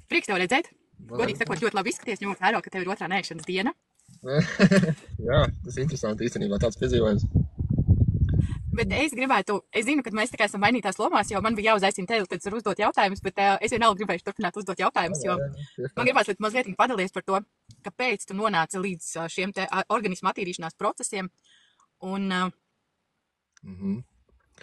Prieks tev redzēt. Godīgi sakot, ļoti labi izskaties, ņemot vērā, ka tev ir otrā nēšanas diena. Jā, tas ir interesanti īstenībā tāds piedzīvojums. Bet es zinu, ka mēs esam mainītās lomās, jo man bija jāuzaicina tevi, tad var uzdot jautājumus, bet es vienalga gribēju turpināt uzdot jautājumus, jo man gribās, lai tu mazliet padalies par to, kāpēc tu nonāci līdz šiem te organismu attīrīšanās procesiem. Un,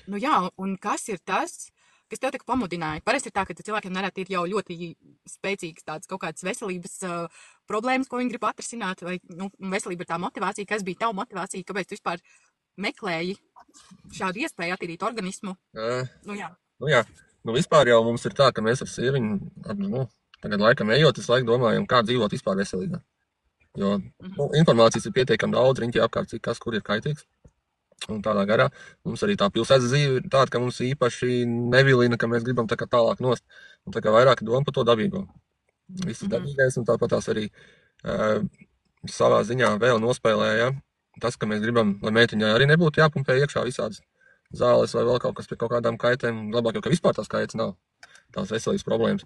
nu jā, un kas ir tas, kas tev tik pamudināja? Parasti ir tā, ka cilvēkiem nereti ir jau ļoti spēcīgas tādas kaut kādas veselības problēmas, ko viņi grib atrisināt, vai veselība ir tā motivācija, kas bija tava motivācija, kāpēc tu vispār meklēji šādu iespēju attīrīt organismu? Vispār jau mums ir tā, ka mēs ar sieviņu, tagad laikam ejot, es laiku domājam, kā dzīvot vispār veselībā. Jo informācijas ir pietiekami daudz, riņķi apkārt, cik kas, kur ir kaitīgs. Un tādā garā mums arī tā pilsētas dzīve ir tāda, ka mums īpaši nevilina, ka mēs gribam tā kā tālāk nost. Un tā kā vairāk doma par to dabīgo. Viss dabīgais, un tāpat tās arī savā ziņā vēl nospēlēja tas, ka mēs gribam, lai meitiņai arī nebūtu jāpumpē iekšā visādas zāles vai vēl kaut kas pie kaut kādām kaitēm. Labāk jau, ka vispār tās kaitas nav, tās veselības problēmas.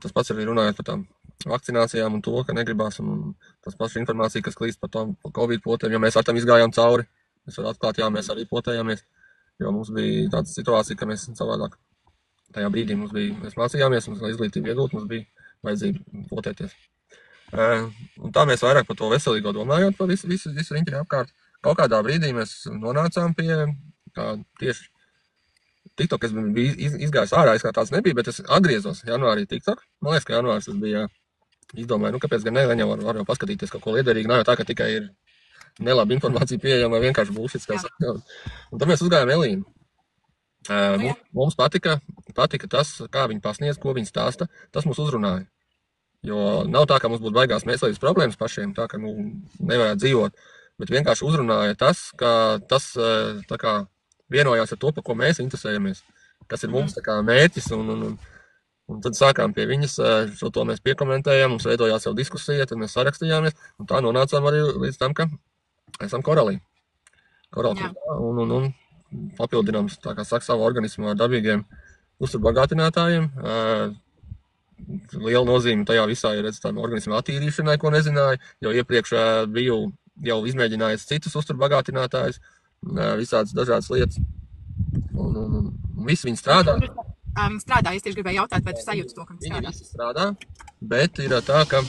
Tas pats arī runājot par tām vakcinācijām un to, ka negribās, un tas pats informācija, kas klīst par tām Covid potēm, jo mēs ar tam izgājām cauri. Mēs varam atklāt, jā, mēs arī potējāmies, jo mums bija tāda situācija, ka mēs savādāk tajā brīdī mēs mācījāmies, mums, lai izglītību iegūt, mums bija vajadzība potēties. Un tā mēs vairāk par to veselīgo domājot, par visu riņķi apkārt. Kaut kādā brīdī mēs nonācām pie, kā tieši TikTok, es biju izgājis ārā, es kā tāds nebija, bet es atgriezos janvārī TikTok. Man liekas, ka janvārs tas bija, izdomāju, kāpēc gan ne, jau var paskatīties kaut ko liederīgi, nav jau tā, ka tikai ir nelaba informācija pieejama, vai vienkārši bullshits, kā saka. Un tad mēs uzgājām Elīnu. Mums patika tas, kā viņi pasniedz, ko viņi stāsta, tas mūs uzrunāja. Jo nav tā, ka mums būtu baigās veselības problēmas pašiem, tā, ka nevarētu dzīvot, bet vienkārši uzrunāja tas, ka tas tā kā vienojās ar to, par ko mēs interesējamies, kas ir mums tā kā mērķis, un tad sākām pie viņas, šo to mēs piekomentējām, mums veidojās jau diskusija, tad mēs sarakstījāmies, un tā nonācām arī līdz tam, ka esam koralī. Un papildinām, tā kā saka, savu organismu ar dabīgiem uzturbagātinātājiem. Liela nozīme tajā visā ir tādam organismu attīrīšanai, ko nezināju, jo iepriekš biju jau izmēģinājis citus uzturbagātinātājus, visādas dažādas lietas. Un visi viņi strādā. Viņi strādā, es tieši gribēju jautāt, vai tu sajūti to, ka viņi strādā? Viņi visi strādā, bet ir tā, ka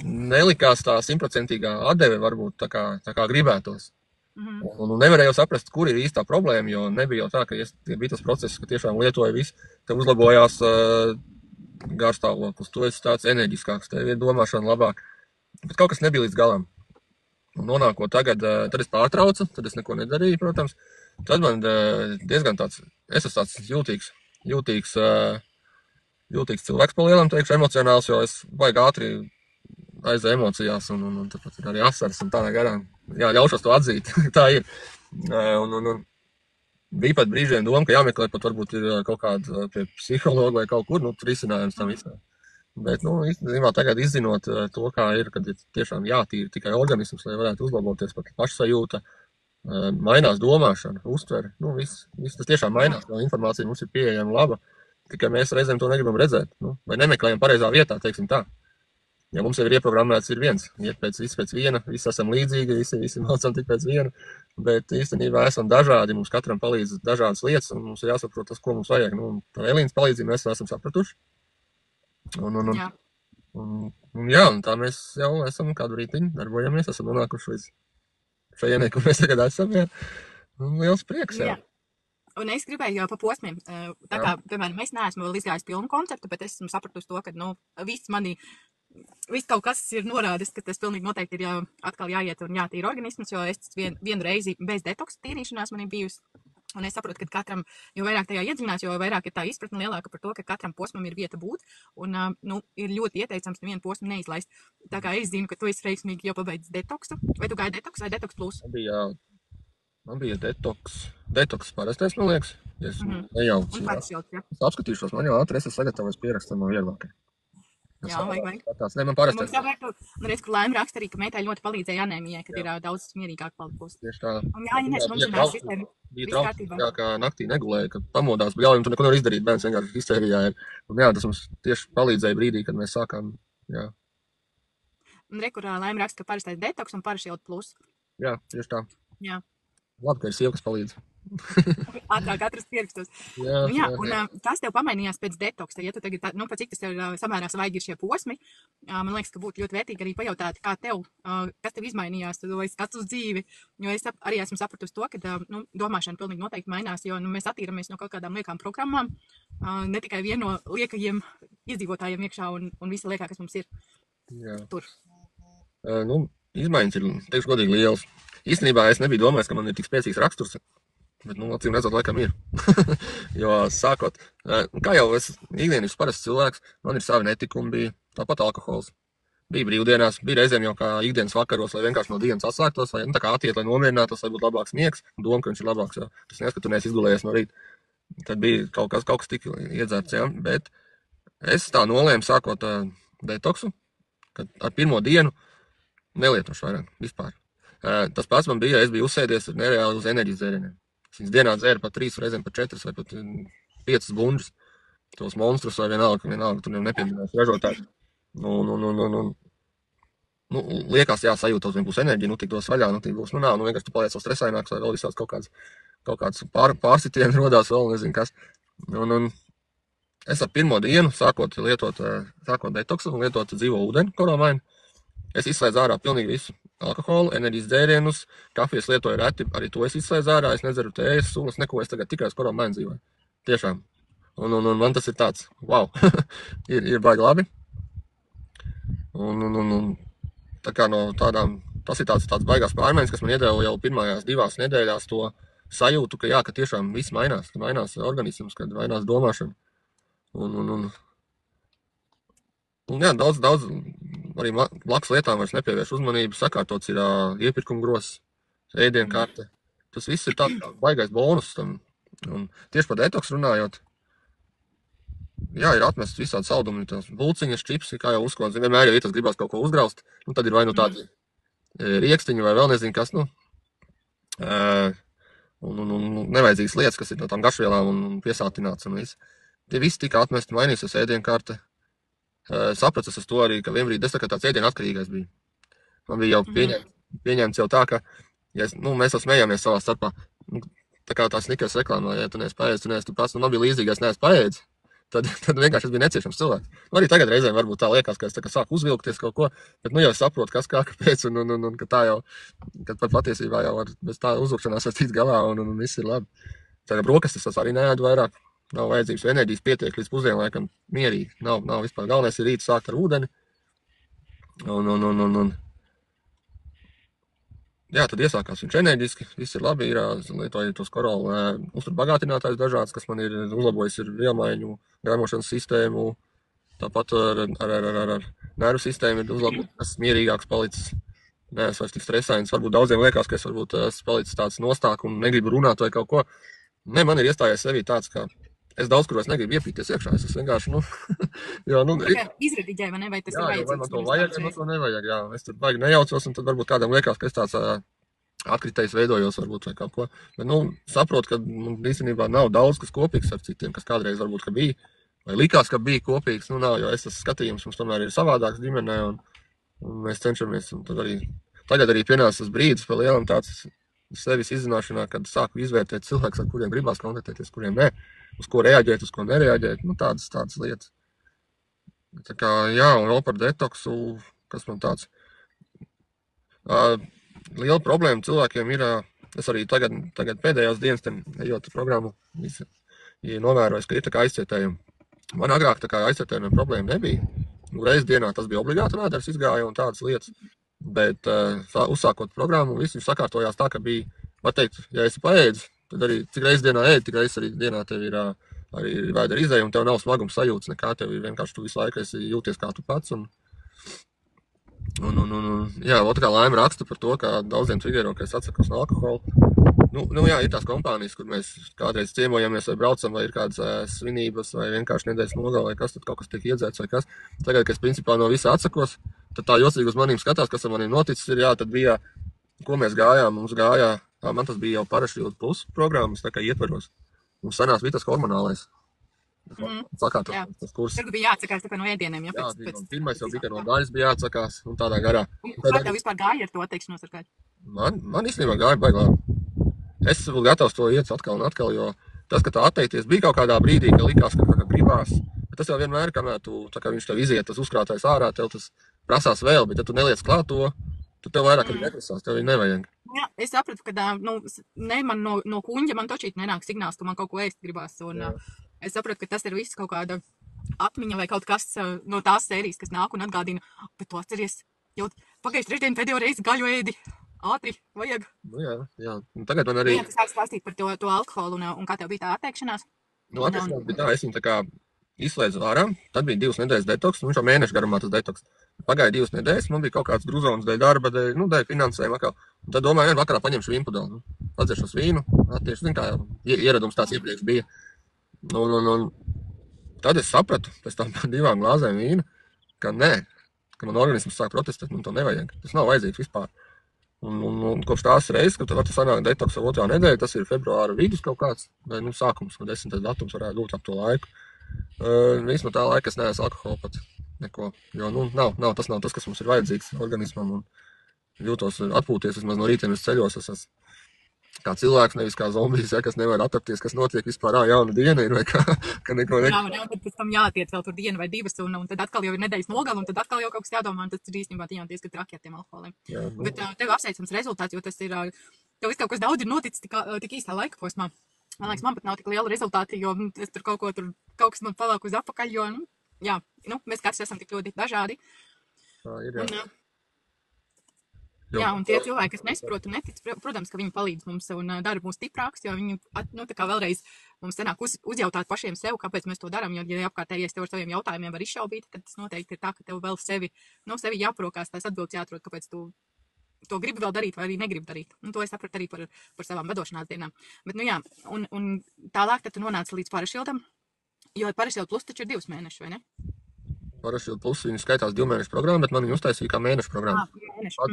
nelikās tā 100% atdeve varbūt tā kā gribētos. Un nevarēju saprast, kur ir īstā problēma, jo nebija jau tā, ka bija tas process, ka tiešām lietoja visu, te uzlabojās garstāvoklis, tu esi tāds enerģiskāks, tev ir domāšana labāk, bet kaut kas nebija līdz galam. Un nonākot tagad, tad es pārtraucu, tad es neko nedarīju, protams, tad man diezgan tāds, es esmu tāds jūtīgs cilvēks pa lielam, teikšu, emocionāls, jo es vajag ātri aiz emocijās, un tāpat ir arī asaras un tādā garā. Jā, ļaušos to atzīt, tā ir. Un bija pat brīžiem doma, ka jāmeklē pat varbūt ir kaut kāda pie psihologa vai kaut kur, tur risinājums tam visam. Bet, īstenībā tagad izzinot to, kā ir, kad ir tiešām jātīra tikai organisms, lai varētu uzlaboties pat pašsajūta, mainās domāšana, uztvere, viss tas tiešām mainās, jo informācija mums ir pieejama laba, tikai mēs reizēm to negribam redzēt, vai nemeklējam pareizā vietā, teiksim tā. Ja mums jau ir ieprogrammēts ir viens, iet visi pēc viena, visi esam līdzīgi, visi mācām tik pēc viena, bet īstenībā esam dažādi, mums katram palīdz dažādas lietas, un mums ir jāsaprot tas, ko mums vajag. Par Elīnas palīdzību mēs esam sapratuši. Un tā mēs jau esam kādu rītiņu darbojamies, esam nonākuši līdz šajienai, kur mēs tagad esam, jā. Un liels prieks, jā. Un es gribēju jau pa posmiem, tā kā, piemēram, es neesmu vēl izgājis pilnu konceptu, bet es esmu sapratusi to, ka, viss kaut kas ir norādis, ka tas pilnīgi noteikti ir atkal jāiet un jātīra organisms, jo es vienu reizi bez detoksa tīrīšanās man ir bijusi. Un es saprotu, ka katram, jo vairāk tajā iedziļinās, jo vairāk ir tā izpratne lielāka par to, ka katram posmam ir vieta būt. Un ir ļoti ieteicams nevienu posmu neizlaist. Tā kā es zinu, ka tu esi veiksmīgi jau pabeidzis detoksu. Vai tu gāji detoks vai detoks plus? Man bija detoks parastais, man liekas. Es nejaucu. Un parasjauts, jā. Es apskatīšos, man jau ātri, es sagatavoju pierakstu no vieglākai. Jā, vajag. Tāds, ne, man parasti. Mums jāvērtu, reiz, kur Laima raksta arī, ka meitai ļoti palīdzēja anēmijai, kad ir daudz mierīgāk palikusi. Tieši tā. Un jā, Inês, mums zinās sistēma. Bija trauks, ka naktī negulēja, ka pamodās, bet jau tur neko nevar izdarīt, bērns vienkārši histērijā ir. Un jā, tas mums tieši palīdzēja brīdī, kad mēs sākām, jā. Un kur Laima raksta, ka parastais detoks un parašilta plus. Jā, tieši tā. Jā. Labi, ka ir sieva, kas palīdz. Ātrāk atrast pierakstos. Jā, un kas tev pamainījās pēc detoksa? Ja tu tagad, pa cik tas tev samērā svaigi ir šie posmi, man liekas, ka būtu ļoti vērtīgi arī pajautāt, kā tev, kas tev izmainījās, tu skats uz dzīvi, jo es arī esmu sapratusi to, ka, domāšana pilnīgi noteikti mainās, jo, mēs attīramies no kaut kādām liekām programmām, ne tikai vienu no liekajiem iedzīvotājiem iekšā un visa liekā, kas mums ir tur. Izmaiņas ir, teikšu godīgi, liels. Īstenībā es nebiju domājis, ka man ir tik spēcīgs raksturs, bet, acīm redzot, laikam ir. Jo sākot, kā jau es ikdienas parasts cilvēks, man ir savi netikumi, bija tāpat alkohols. Bija brīvdienās, bija reizēm jau kā ikdienas vakaros, lai vienkārši no dienas atslēgtos, vai tā kā atiet, lai nomierinātos, lai būtu labāks miegs, doma, ka viņš ir labāks, jo tas nes, ka tu neesi izgulējies no rīta. Tad bija kaut kas tik iedzērts, jā, bet es tā nolēmu sākot detoksu, kad ar pirmo dienu nelietošu vairāk vispār. Tas pats man bija, es biju uzsēdies nereāli uz enerģijas dzērieniem. Es viņas dienā dzēru pat 3 reizēm, pat 4 vai pat 5 bunžus. Tos monstrus vai vienalga, tur jau nepiedzinās ražotāji. Liekas, jā, sajūtos, viņam būs enerģija, tik dos vaļā, tik būs, vienkārši tu paliec vēl stresaināks, vai vēl visāds kaut kāds pārsitieni rodās vēl, nezinu kas. Es ar pirmo dienu, sākot detoksu un lietot dzīvo ūdeni, koromaini, es izslēdzu ārā pilnīgi visu. Alkoholu, enerģijas dzērienus, kafijas lietoju reti, arī to es izslēdzu ārā, es nedzeru tējas, sulas, neko, es tagad tikai uz koromaini dzīvoju. Tiešām. Un man tas ir tāds, wow, ir baigi labi. Un tā kā no tādām, tas ir tāds baigās pārmaiņas, kas man iedeva jau pirmajās 2 nedēļās to sajūtu, ka jā, ka tiešām viss mainās, ka mainās organisms, kad mainās domāšana. Un jā, daudz arī blakus lietām vairs nepievērš uzmanību, sakārtots ir iepirkuma grozs, ēdienkarte. Tas viss ir tāds baigais bonus tam. Un tieši par detoksu runājot, jā, ir atmests visādi saldumi, tās bulciņas, čipsi, kā jau uzkodas. Vienmēr jau tas gribās kaut ko uzgraust, tad ir vai tādi riekstiņi vai vēl nezinu kas, un nevajadzīgas lietas, kas ir no tām garšvielām un piesātināts un viss. Tie visi tika atmesti, mainīsies ēdienkarte. Sapratis uz to arī, ka vienbrīd es tā kā tāds ēdienu atkarīgais biju. Man bija jau pieņemts jau tā, ka mēs jau smējāmies savā starpā. Tā kā tā Snickers reklāmā, ja tu neesi paēdis, tu pats, man bija līdzīgais, neesi paēdis, tad vienkārši es biju neciešams cilvēks. Arī tagad reizēm varbūt tā liekas, ka es tā kā sāku uzvilkties kaut ko, bet jau es saprotu, kas kā, kāpēc, un ka tā jau, kad pat patiesībā jau bez tā uzvilkšanās var tikt galā, un viss ir labi. Tā kā brokastis tas arī neēdu vairāk. Nav vajadzības enerģijas pietiek līdz pusdienlaikam mierīgi. Nav vispār. Galvenais ir rīt sākt ar ūdeni. Jā, tad iesākās viņš enerģiski. Viss ir labi. Lietoju tos korola uzturbagātinātājus dažāds, kas man ir uzlabojis ir vielmaiņu, garmošanas sistēmu. Tāpat ar nervu sistēmu ir uzlabojis, kas mierīgāks palicis. Nē, es vairs tik stresains. Varbūt daudziem liekas, ka es varbūt palicis tāds nostāk un negribu runāt vai kaut ko. Nē, man ir iestājies sevī tāds, ka es daudz kur vairs negribu iepīties iekšā, es vienkārši, izrediģēju, vai ne, vai tas ir vajadzīgs? Jā, vai man to vajag, vai man to nevajag, jā. Es tur baigi nejaucos, un tad varbūt kādam liekas, ka es tāds atkritējs veidojos varbūt vai kaut ko. Bet, saprotu, ka īstenībā nav daudz, kas kopīgs ar citiem, kas kādreiz varbūt, ka bija, vai likās, ka bija kopīgs, nav, jo es tas skatījums mums tomēr ir savādāks ģimenē, un mēs cenšamies, un tagad arī pienāca tas brīdis pa lielam tāds sevis izzināšanā, kad sāku izvērtēt cilvēkus, ar kuriem gribās kontaktēties, kuriem ne. Uz ko reaģēt, uz ko nereaģēt, tādas lietas. Tā kā, jā, un vēl par detoksu, kas man tāds. Liela problēma cilvēkiem ir, es arī tagad pēdējās dienas, ejot programmu, novērojis, ka ir tā kā aizcietējumi. Man agrāk tā kā aizcietējumiem problēma nebija. Reiz dienā tas bija obligāti vēders izgāja un tādas lietas. Bet uzsākot programmu, viss sakārtojās tā, ka bija, var teikt, ja esi paēdis, tad arī cik reizes dienā ēd, tik reizes arī dienā tev ir arī vēdera izēja, un tev nav smagums sajūtas nekā, tev ir vienkārši tu visu laiku esi jūties kā tu pats, un Jā, otrā laima raksta par to, ka daudziem triggero, ka es atsakos no alkohola. Jā, ir tās kompānijas, kur mēs kādreiz ciemojamies vai braucam, vai ir kādas svinības, vai vienkārši nedēļas nogalē, vai kas, tad kaut kas tiek iedzēts, vai kas. Tagad, kad es principā no visa atsakos, tad tā jocīgi uz manīm skatās, kas ar maniem noticis ir, jā, tad bija, ko mēs gājām, man tas bija jau Parašīta plus programmas, tā kā ietveros. Mums sanās bija tas hormonālais. Tas kurs. Tur bija jāatsakās no ēdieniem, ja pēc pirmais jau bija no gaļas bija jāatsakās, un tādā garā. Kā tev vispār gāja ar to atteikšanos ar gaļu? Man īstenībā gāja baigi labi. Es būtu gatavs to iet atkal un atkal, jo tas, ka tā atteikties, bija kaut kādā brīdī, ka likās, ka gribās. Bet tas jau vienmēr, kamēr viņš tev iziet, tas uzkrātais ārā, tev tas prasās vēl, bet ja tu neliec klāt to, tad tev vairāk arī neprasās, tev viņa nevajag. Jā, es sapratu, ka man no kuņģa man točīt nenāk signāls, ka man kaut ko ēst gribās. Un es sapratu, ka tas ir viss kaut kāda atmiņa vai kaut kas no tās sērijas, kas nāk un atgādina, bet tu atceries, jau pagājuši trešdien pēdējo reizi gaļu ēdi. Ātri, vajag. Jā. Un tagad man arī... Jā, tu sāks stāstīt par to alkoholu un kā tev bija tā atteikšanās? Atteikšanās bija tā, es viņu tā kā izslēdzu ārā, tad bija 2 nedēļas detoks, viņš jau mēnešu garumā tas detoks. Pagāja 2 nedēļas, man bija kaut kāds gruzons dēļ darba, dēļ finansējuma atkal. Un tad domāju, vakarā paņemšu vīnpudeli, atdzeršos vīnu, tieši zin kā ieradums tās iepriekš bija. Un tad es sapratu, pēc tam 2 glāzēm vīna, ka man organisms sāk protestēt, man to nevajag, tas nav vajadzīgs vispār. Un kopš tās reizes, kad var sanāk detoks jau 2. nedēļa, tas ir februāra vidus kaut kāds, vai sākums, no 10. datums varētu būt ap to laiku. Viss no tā laika es neesmu alkoholu pat neko, jo tas nav tas, kas mums ir vajadzīgs organismam, un jūtos atpūties, vismaz no rītiem es ceļos, es esmu kā cilvēks, nevis kā zombijs, kas nevar atapties, kas notiek vispār, jauna diena ir, vai ka neko Jā, tad pēc tam jātiec vēl tur dienu vai 2, un tad atkal jau ir nedēļas nogala, un tad atkal jau kaut kas jādomā, un tas ir īstenībā diezgan traki ar tiem alkoholiem. Bet tev apsveicams rezultāts, jo tas ir, tev viss kaut kas daudz ir noticis tik īstā laika posmā. Man liekas, man pat nav tik liela rezultāti, jo es tur kaut kas man palāk uz apakaļ, jo, mēs katrs esam tik ļoti dažādi. Jā, un tie cilvēki, kas nesaprot un netic, protams, ka viņi palīdz mums un dara mūs stiprāks, jo viņi, tā kā vēlreiz mums sanāk uzjautāt pašiem sev, kāpēc mēs to darām, jo, ja apkārtējies tev ar saviem jautājumiem var izšaubīt, tad tas noteikti ir tā, ka tev vēl sevi jāprokās, tās atbildes jāatrod, kāpēc tu to gribi vēl darīt vai arī negribi darīt. Un to es sapratu arī par savām vadošanās dienām. Bet, un tālāk tad tu nonāci līdz Parašildam, jo Parašilda plus taču ir 2 mēneši, vai ne? Parašīta plus viņa skaitās 2 mēnešu programmu, bet man viņa uztaisīja kā mēnešu programmu.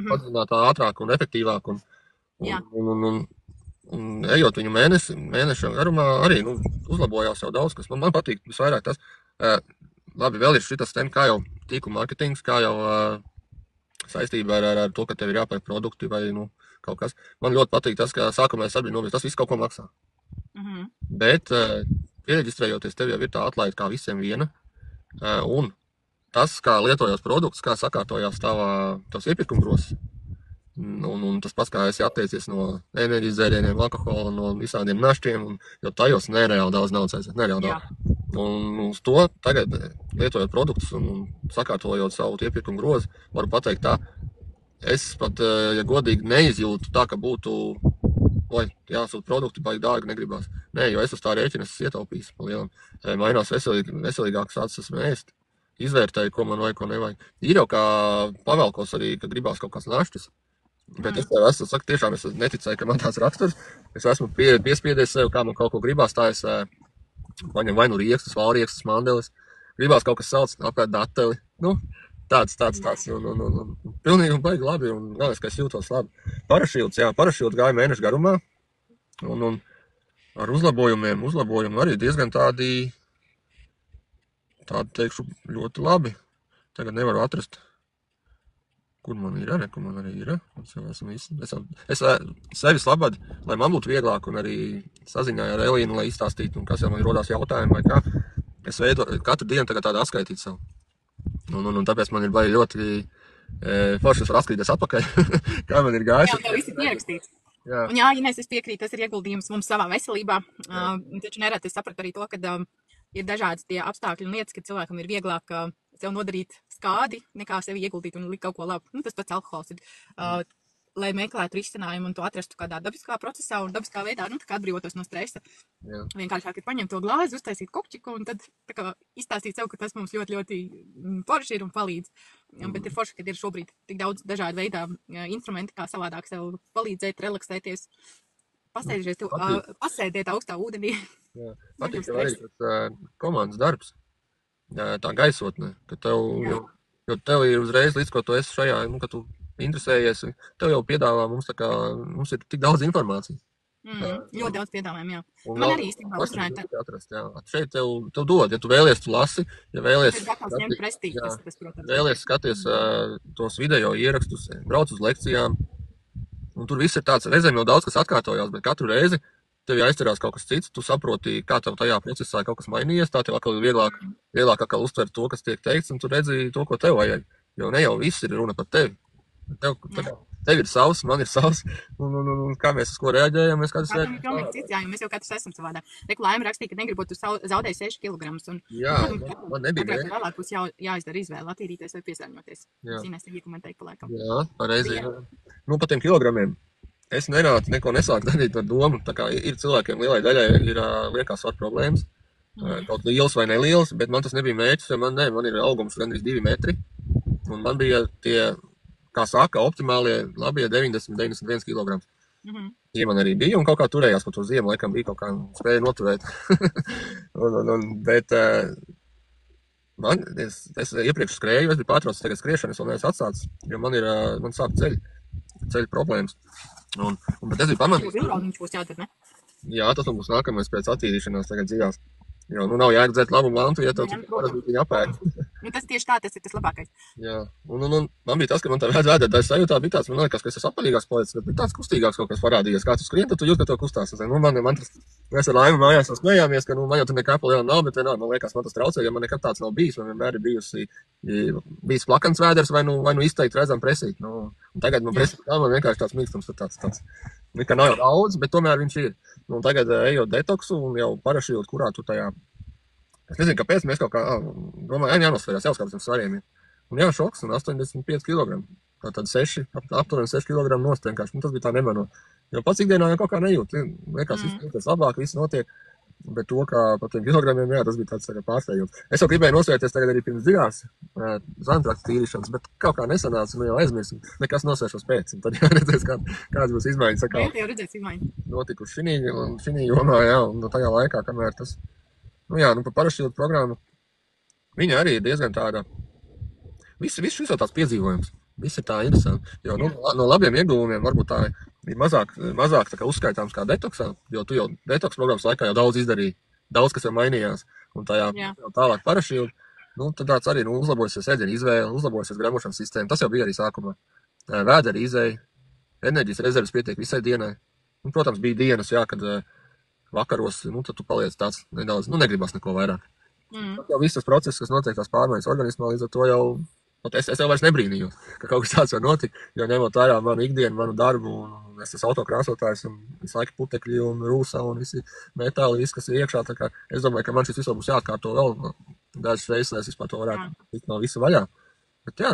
Padzinātā ātrāk un efektīvāk. Un ejot viņu mēneša garumā arī uzlabojās jau daudz, kas man patīk visvairāk tas. Labi, vēl ir šitas tēma, kā jau tīklu mārketings, kā jau saistībā ar to, ka tev ir jāpērk produkti vai kaut kas. Man ļoti patīk tas, ka sākumā es sapratu, tas viss kaut ko maksā. Bet iereģistrējoties, tev jau ir tā atlaide kā visiem viena. Un tas, kā lietojās produkts, kā sakārtojās tavs iepirkumgrozs, un tas pats, kā esi atteicies no enerģijas dzērieniem, alkohola, no visādiem našķiem, jo tajos nereāli daudz naudas aiziet, nereāli daudz. Un uz to tagad, lietojot produktus un sakārtojot savu iepirkumgrozi, varu pateikt tā, es pat, ja godīgi neizjūtu tā, ka būtu, jāsūt produkti, baigi dārgi negribās. Nē, jo es uz tā rēķina esmu ietaupījis pa lielam. Mainās veselīgāk sācis esmu ēst. Izvērtēju, ko man vajag, ko nevajag. Ir jau kā pavelkos arī, ka gribās kaut kāds našķis. Bet es tev saku, tiešām es neticēju, ka man tāds raksturs. Es esmu piespiedies sev, kā man kaut ko gribās, tā es paņem vai riekstus, valriekstus, mandelis. Gribās kaut kas sauc, apkārt dateli. Tāds. Pilnīgi un baigi labi, un galvenais, ka es jūtos labi. Parašīts gāja mēnešu garumā. Un ar uzlabojumiem arī diezgan tādi, teikšu, ļoti labi. Tagad nevaru atrast, kur man ir. Es sevis labad, lai man būtu vieglāk un arī saziņā ar Elīnu, lai izstāstītu, un kas jau man rodās jautājumi vai kā. Es katru dienu tagad tādu atskaitīt savu. Un tāpēc man ir baigi ļoti forši, es varu atskatīties atpakaļ, kā man ir gājis. Jā, tev viss ir pierakstīts. Un ja es piekrītu, tas ir ieguldījums mums savā veselībā. Taču nereti es sapratu arī to, ka ir dažādas tie apstākļi un lietas, ka cilvēkam ir vieglāk sev nodarīt skādi, nekā sevi ieguldīt un likt kaut ko labu. Tas pats alkohols ir. lai meklētu risinājumu un to atrastu kādā dabiskā procesā un dabiskā veidā, nu, tā kā atbrīvotos no stresa. Jā. Vienkāršāk ir paņemt to glāzi, uztaisīt kopčiku un tad tā kā izstāstīt sev, ka tas mums ļoti, ļoti forši ir un palīdz. Bet ir forši, ka ir šobrīd tik daudz dažādu veidā instrumenti, kā savādāk sev palīdzēt, relaksēties, pasēdēt augstā ūdenī. Jā. Patīk arī tas komandas darbs, tā gaisotne, ka tev, jo tev ir uzreiz līdz, ko tu esi šajā, nu, ka tu interesējies, tev jau piedāvā mums mums ir tik daudz informācijas. Ļoti daudz piedāvājumu, jā. Man arī īstenībā uzrunāja. Šeit tev dod, ja tu vēlies, tu lasi, ja vēlies, skaties tos video ierakstus, brauc uz lekcijām, un tur viss ir tāds, reizēm jau daudz, kas atkārtojās, bet katru reizi tev jāizcerās kaut kas cits, tu saproti, kā tev tajā procesā kaut kas mainījies, tā tev atkal ir vieglāk atkal uztvert to, kas tiek teikts, un tu redzi to, ko tev vajag, jo ne jau viss ir runa par tevi. Tev ir savs, man ir savs, un kā mēs uz ko reaģējam, mēs katrs reaģējam. Jā, jo mēs jau katrs esam savādā. Reku Laima rakstīja, ka negribot, tu zaudēji 6 kilogramus. Jā, man nebija mērķi. Vēlāk būs jāizdara izvēle, attīrīties vai piesārņoties. Zinās, te iekomentēju pa laikam. Jā, pareizi. Nu, par tiem kilogramiem. Es nenācu, neko nesāku darīt ar domu. Tā kā ir cilvēkiem lielai daļai liekas svaru problēmas. Kaut liels vai neliels, bet man tas nebija mērķis, jo man ir augums gandrīz 2 metri. Un man bija tie, kā saka, optimālie, labie 90-91 kilograms. Tie man arī bija un kaut kā turējās, pa to ziemu laikam bija kaut kā spēja noturēt. Bet es iepriekš skrēju, es biju pārtraucis tagad skriešanu, es vēl neesmu atsācis, jo man sāk ceļu problēmas. Bet es biju pamanījis. Jā, tas man būs nākamais pēc attīrīšanās tagad dzīvās. Jo, nu nav jāgadzēt labu mantu, ja tev viņa apēd. Tas tieši tā, tas ir tas labākais. Jā, un man bija tas, ka man tā vēdera sajūtā bija tāds, man liekas, ka es esmu apaļīgāks palicis, bet bija tāds kustīgāks kaut kas parādījies. Kā tu skrien, tad tu jūt, ka tev kustās. Mēs ar Laimu mājās smējāmies, ka man jau tur nekā liela nav, bet vienā, man liekas, man tas traucē, jo man nekad tāds nav bijis. Man vienmēr ir bijis plakans vēders vai nu izteikti redzam presīt. Un tagad man presīt tā, man vienkārši tāds mīkstums ir tāds. Nekā nav jau daudz, bet tomēr viņš ir. Un tagad ejot detoksu un jau parašījot, kurā tu tajā. Es nezinu, kāpēc mēs kaut kā domājam, jānosvarās, jāuzkāpjas ar svariem. Un jā, šoks un 85 kg. Tātad aptuveni 6 kg nost vienkārši. Tas bija tā nemano. Jo pats ikdienā jau kaut kā nejūt. Liekas, viss labāk, viss notiek. Bet to, kā par tiem kilogramiem, jā, tas bija tāds pārsteigums. Es jau gribēju nosvērties tagad arī pirms dziļās zantraku tīrīšanas, bet kaut kā nesanāca, jau aizmirsu. Nekas nosvēršos pēc. Un tad jāredzēs, kādas būs izmaiņas. Jau redzēs izmaiņas. Notikuši šī jomā, jā, un tajā laikā, kamēr tas, par parašītu programmu, viņa arī ir diezgan tāda, viss jau tāds piedzīvojums. Viss ir tā interesanti, jo no labiem ieguvumiem varbūt tā ir mazāk tā kā uzskaitāms kā detoksā, jo tu jau detoks programmas laikā jau daudz izdarīji, daudz kas jau mainījās, un tajā tālāk parašītu, tad tāds arī uzlabosies ēdienu izvēle, uzlabosies gremošanas sistēma, tas jau bija arī sākumā. Vēderi izēja, enerģijas rezerves pietiek visai dienai, un, protams, bija dienas, jā, kad vakaros, tad tu paliec tāds nedaudz, negribas neko vairāk. Jau viss tas process, kas notiek tās pārmaiņas organismā, līdz ar to jau Es jau vairs nebrīnījos, ka kaut kas tāds var notikt, jo ņemot vērā manu ikdienu, manu darbu, un es esmu autokrāsotājs, un visu laiku putekļi un rūsa, un visi metāli, viss, kas ir iekšā, tā kā es domāju, ka man šis visu būs jāatkārto vēl dažas reizes, lai es vispār to varētu tikt no visa vaļā. Bet jā,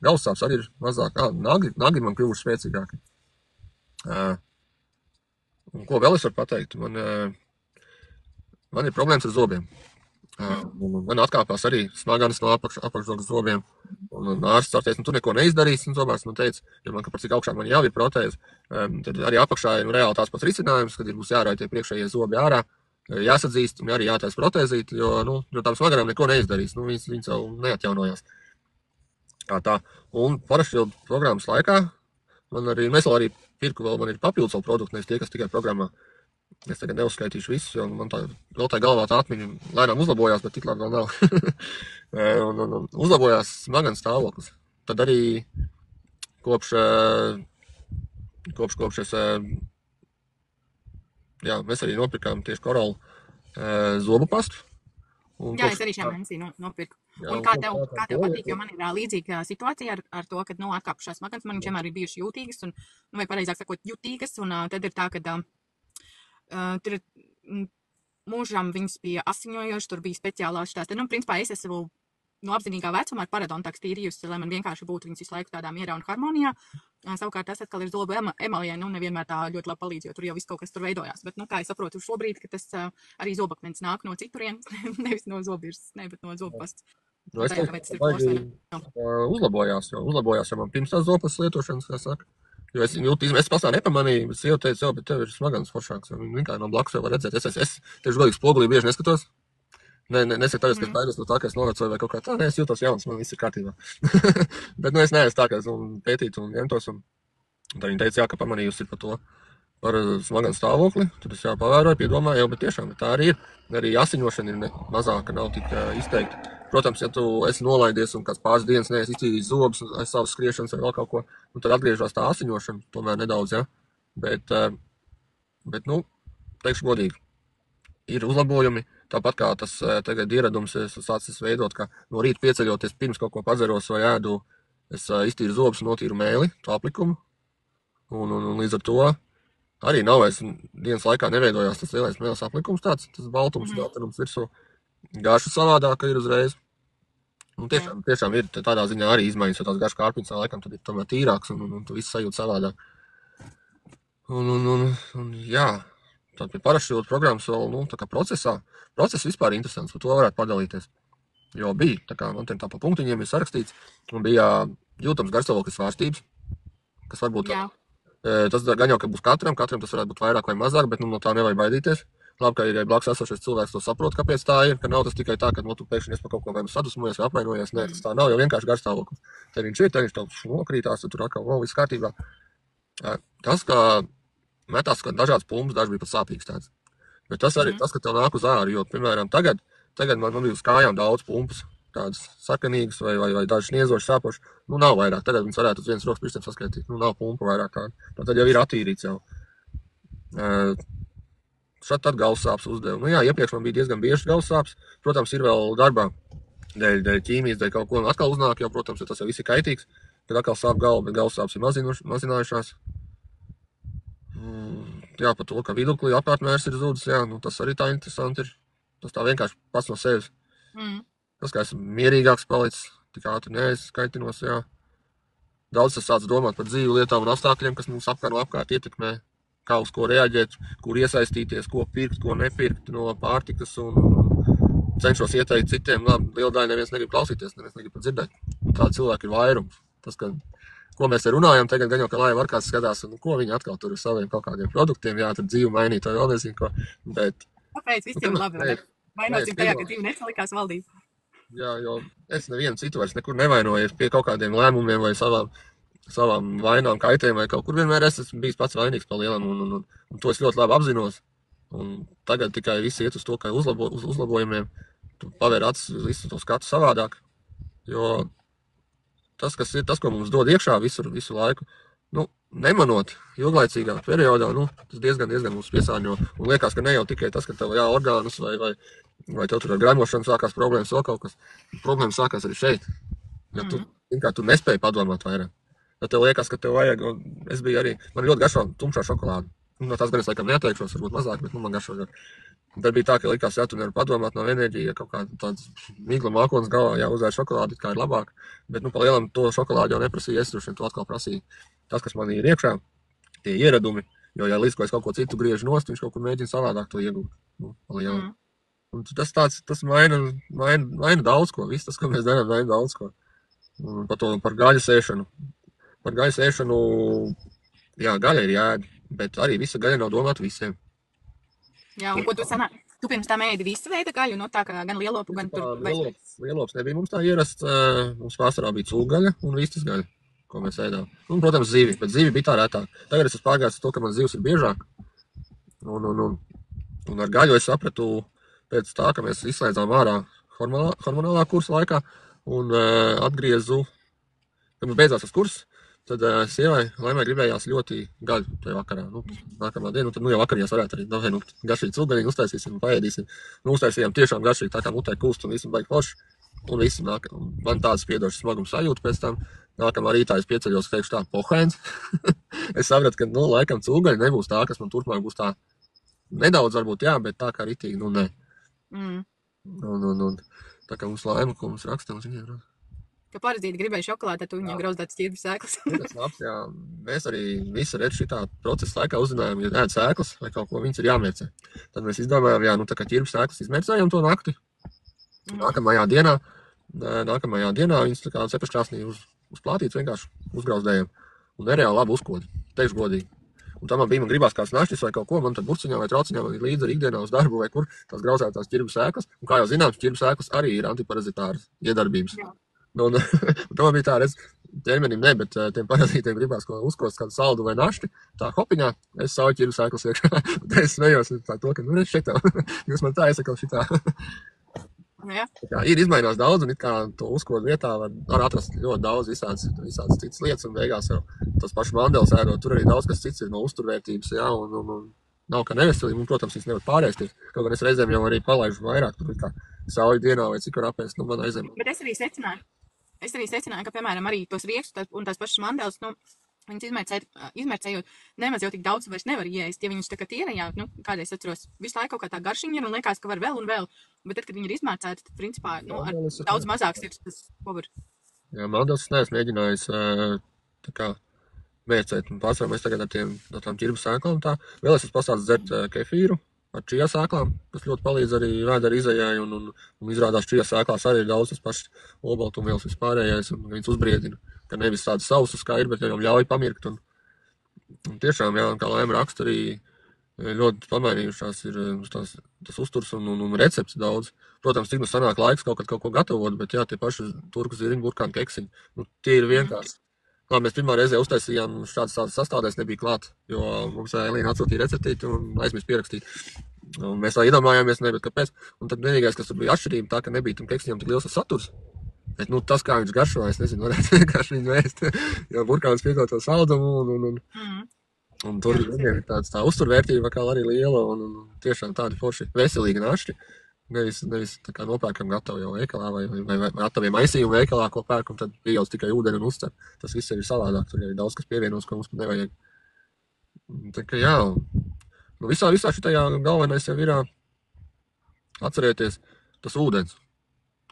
galvasāps arī ir mazāk, nagi man kļuvuši spēcīgāki. Un ko vēl es varu pateikt? Man ir problēmas ar zobiem. Man atkāpās arī smaгаnas no apakšžogas zobiem, un ārsts sārties, tu neko neizdarīsi, un zobārs man teica, jo man, ka par cik augšā man jau ir protēze, tad arī apakšā ir reāli tās pats risinājums, kad būs jārauj tie priekšējie zobi ārā, jāsadzīst, un arī jātais protēzīt, jo tām smaganām neko neizdarīs, viņas jau neatjaunojās. Tā. Un parašītu programmas laikā, mēs vēl arī pirku vēl, man ir papildus vēl produkti, nevis tie, kas tikai programmā. Es tagad neuzskaitīšu visus, jo man vēl tā galvā tā atmiņa lēnām uzlabojās, bet tik labi vēl nav. un uzlabojās smagans stāvoklis. Tad arī kopš es, mēs arī nopirkām tieši Koralu zobu pastu. Jā, es arī šajā mēnesī nopirku. Un kā tev patīk, jo man ir līdzīga situācija ar to, ka atkāpušās smagans, man vienmēr ir bijuši jūtīgas, vai pareizāk sakot, jutīgas, un tad ir tā, ka tur mūžām viņas bija asiņojošas, tur bija speciālās tās. Principā es esmu no apzinīgā vecumā ar parodontāks tīrījusi, lai man vienkārši būtu viņas visu laiku tādā mierā un harmonijā. Savukārt tas atkal ir zobu emalijai, nu, nevienmēr tā ļoti labi palīdz, jo tur jau viss kaut kas tur veidojās. Bet, nu, kā es saprotu šobrīd, ka tas arī zobakmens nāk no citurienes, nevis no zobirs, ne, bet no zobasts. Nu, es teiktu, ka uzlabojās, jo man pirms tās zopas lietošanas, kā saka. Jo es pastāv nepamanīju, bet sieva teica, bet tev ir smagans foršāks, jo viņi vienkārši no blakus jau var redzēt. Es tieši godīgi spogulī bieži neskatos. Nesaku tagad, ka es baidos no tā, ka es novecoju vai kaut kā tā, es jūtos jauns, man viss ir kārtībā. Bet, nu, es neesmu tā, ka es pētītu un ņemtos, un tad viņi teica, jā, ka pamanījusi par to, par smaganu stāvokli, tad es pavēroju, piedomāju, bet tiešām tā arī ir. Arī asiņošana ir mazāka, nav tik izteikta. Protams, ja tu esi nolaidies un kāds pāris dienas neesi izcīnījis zobus aiz savas skriešanas vai vēl kaut ko, tad atgriežās tā asiņošana, tomēr nedaudz, ja. Bet, nu, teikšu godīgi, ir uzlabojumi. Tāpat kā tas tagad ieradums, es sācis veidot, ka no rīta pieceļoties pirms kaut ko padzeros vai ēdu, es iztīru zobus un notīru mēli, to aplikumu. Un līdz ar to arī nav vairs dienas laikā neveidojās tas lielais mēles aplikums tāds, tas baltums, galtenums virsū. Garša savādāka ir uzreiz. Un tiešām ir tādā ziņā arī izmaiņas, jo tās garša kārpiņas laikam tad ir tomēr tīrāks un tu viss sajūt savādāk. Un jā, tad pie parašķildu programmas vēl, nu, tā kā process vispār interesants, par to varētu padalīties. Jo bija, tā kā man tā pa punktiņiem ir sarakstīts, un bija jūtams garšstāvokļa svārstības, kas varbūt, tas gan jau, ka būs katram tas varētu būt vairāk vai mazāk, bet nu, no tā nevajag baidīties. Labi, ka ir blakus esošais cilvēks to saprot, kāpēc tā ir, ka nav tas tikai tā, ka tu pēkšņi par kaut ko vai sadusmojies vai apvainojies. Nē, tas tā nav, jo vienkārši garšstāvoklis. Te viņš ir, te viņš kaut nokrītās, tur atkal viss kārtībā. Tas, ka metās dažādas pumpas, daži bija pat sāpīgs tāds. Bet tas arī tas, ka tev nāk uz āru, jo, piemēram, tagad man bija uz kājām daudz pumpas, tādas sakanīgas vai dažas sniezošas sāpošas. Nu, nav vairāk. Tagad viņas varētu uz vienas rokas pirkstiem saskaitīt. Nu, nav pumpa vairāk tāda. Tad jau ir attīrīts jau. Šad tad galvssāpes uzdevu. Nu jā, iepriekš man bija diezgan bieži galvssāpes. Protams, ir vēl darbā dēļ ķīmijas, dēļ kaut ko un atkal uznāk, jo, protams, jo tas jau viss ir kaitīgs. Tad atkal sāp galva, bet galvssāpes ir mazinājušās. Jā, par to, ka viduklī apārtmērs ir zudis, jā, nu tas arī tā interesanti ir. Tas tā vienkārši pats no sevis. Tas, kā esmu mierīgāks palicis, tik ātri neaizskaitinos, jā. Daudz tas sāc domāt par dzīvu lietām un apstākļiem, kas mums apkārt ietekmē. Kā uz ko reaģēt, kur iesaistīties, ko pirkt, ko nepirkt no pārtikas un cenšos ieteikt citiem. Liela daļa neviens negrib klausīties, neviens negrib dzirdēt. Tādi cilvēki ir vairums. Tas, ko mēs te runājam, tagad gan jau, ka laiva var kāds skatās, un ko viņi atkal tur ar saviem kaut kādiem produktiem, jā, tur dzīvu mainīt, vai vēl nezinu ko, bet... Kāpēc visiem labi? Vainosim tajā, ka dzīvi nesalikās valdīt. Jā, jo es nevienu citu vairs nekur nevainojies pie kaut kādiem lēmumiem vai savām vainām, kaitēm vai kaut kur vienmēr esmu bijis pats vainīgs pa lielam, un to es ļoti labi apzinos. Un tagad tikai visi iet uz to, ka uz uzlabojumiem tu pavēr acis visu to skatu savādāk, jo tas, kas ir, tas, ko mums dod iekšā visu laiku, nu, nemanot ilglaicīgā periodā, nu, tas diezgan mums piesārņo, un liekas, ka ne jau tikai tas, ka tev orgānus vai tev tur ar gramošanu sākās problēmas vēl kaut kas, problēmas sākās arī šeit, ja tu nespēji padomāt vairāk. Tad tev liekas, ka tev vajag, un es biju arī, man ļoti garšo tumšā šokolāde. No tās gan es laikam neatteikšos, varbūt mazāk, bet man garšo gan. Tad bija tā, ka likās, ja tu nevar padomāt, nav enerģija, ja kaut kāda tāds mīkla mākonis galvā, jā, uzēr šokolādi, kā ir labāk. Bet, nu, pa lielam to šokolādi jau neprasīja, es droši vien to atkal prasīju. Tas, kas man ir iekšā, tie ieradumi, jo, ja līdz ko es kaut ko citu griežu nost, viņš kaut kur mēģina savādāk to iegūt. Nu, pa lielam. Un tas maina daudz ko, viss tas, ko mēs darām, maina daudz ko. Un par gaļas ēšanu. Par gaļas ēšanu, jā, gaļa ir jāēd, bet arī visa gaļa nav domāta visiem. Jā, un ko tu sanāk? Tu pirms tam ēdi visu veidu gaļu, no tā kā gan lielopu, gan tur... Lielops nebija mums tā ierasts, mums pārsvarā bija cūgaļa un vistas gaļa, ko mēs ēdām. Un, protams, zivi, bet zivi bija tā rētāk. Tagad es esmu pārgājis to, ka man zivs ir biežāk. Un ar gaļu es sapratu pēc tā, ka mēs izslēdzām ārā hormonālā kursa laikā un atgriezu, kad mums beidzās tas kurs. Tad sievai Laimai gribējās ļoti gaļu tajā vakarā. Nu, nākamā diena, tad jau vakarījās varētu arī garšīgi cūgaļīgi uztaisīsim un paēdīsim. Nu, uztaisījām tiešām garšīgi, tā kā mutē kūst un visam baigi forši. Un visam man tāds piedošas smagums sajūta pēc tam. Nākamā rītā es pieceļos, teikšu tā, pohēns. Es sapratu, ka, nu, laikam cūgaļi nebūs tā, kas man turpmāk būs tā nedaudz varbūt, jā, bet tā kā ritīgi, nu, nē. Tā kā mums laima, ko mums raksta, mums viņiem raksta. Ka parazīti gribēja šokolādi, tad tu viņam grauzdētas ķirbu sēklas. Tas labs, jā. Mēs arī visu redz šitā procesa laikā uzzinājām, ja ēd sēklas vai kaut ko, viņas ir jāmērcē. Tad mēs izdomājām, jā, nu tā kā ķirbu sēklas izmērcējām to nakti. Nākamajā dienā viņas tā kā cepeškrāsnī uz plātītes vienkārši uzgrauzdējām. Un nereāli labi uzkodi, teikšu godīgi. Un tam man gribās kāds našķis vai kaut ko, man tad burciņā vai trauciņā vai līdzi ar ikdienā uz darbu vai kur tās grauzētās ķirbu sēklas. Un kā jau zināms, ķirbu sēklas arī ir antiparazitāras iedarbības. Un tam bija tā, redz, ķermenim ne, bet tiem parazītiem gribās ko uzkost kādu saldu vai našķi. Tā hopiņā, es savu ķirbu sēklas iekšā. Te es smējos tā to, ka nu redz šitā. Jūs man tā iesakal šitā. Jā. Ir izmainās daudz, un it kā to uzkodu vietā var atrast ļoti daudz visādas citas lietas, un beigās jau tas pašs mandels ēdot, tur arī daudz kas cits ir no uzturvērtības, jā, un nav kā neveselīgi, un, protams, viņas nevar pārēsties. Kaut gan es reizēm jau arī palaižu vairāk, tur kā sauju dienā vai cik var apēst, nu, man aizem. Bet es arī secināju, ka, piemēram, arī tos riekstus un tās pašas mandeles, nu, viņas izmērcējot, nemaz jau tik daudz vairs nevar ieēst, ja viņus tā kā tierējā, nu, kādreiz atceros, visu laiku kaut kā tā garšiņa ir un liekas, ka var vēl un vēl, bet tad, kad viņi ir izmērcēti, tad, principā, nu, ar daudz mazāks ir tas, ko var. Jā, mandeles neesmu mēģinājis, tā kā, mērcēt, un pārsvarā mēs tagad ar tām ķirbu sēklām tā, vēl es pasācu dzert kefīru ar čija sēklām, kas ļoti palīdz arī vēdera izejai, un izrādās čija sēklās arī ir daudz tas pašs olbaltumvielas vispārējais, un viņas uzbriedina, ka nevis tādas sausas kā ir, bet viņam ļauj pamirkt, un tiešām, jā, kā Laima raksta arī ļoti pamainījušās ir tas uzturs un recepts daudz. Protams, cik nu sanāk laiks kaut ko gatavot, bet jā, tie paši turku ziriņu, burkāni, keksiņi, nu, tie ir vienkārši. Labi, mēs pirmā reizē uztaisījām šādas sastāvdaļas nebija klāt, jo mums Elīna atsūtīja receptīti un aizmirst pierakstīt. Un mēs tā iedomājāmies, bet kāpēc. Un tad vienīgais, kas tur bija atšķirība, tā, ka nebija tam keksiņam tik liels saturs. Bet, nu, tas, kā viņš garšo, es nezinu, varētu vienkārši viņu vēst, jo burkāns piedod to saldumu un tur viņiem ir tā uzturvērtība kā arī liela un tiešām tādi forši veselīgi našķi. Nevis tā kā nopērkam gatavu jau veikalā vai gataviem maisījumu veikalā, ko pērkam, tad pieejauc tikai ūdeni un uzcer. Tas viss ir savādāk, tur ir daudz, kas pievienos, ko mums pat nevajag. Tā kā jā, nu visā šitajā galvenais jau ir atcerēties tas ūdens,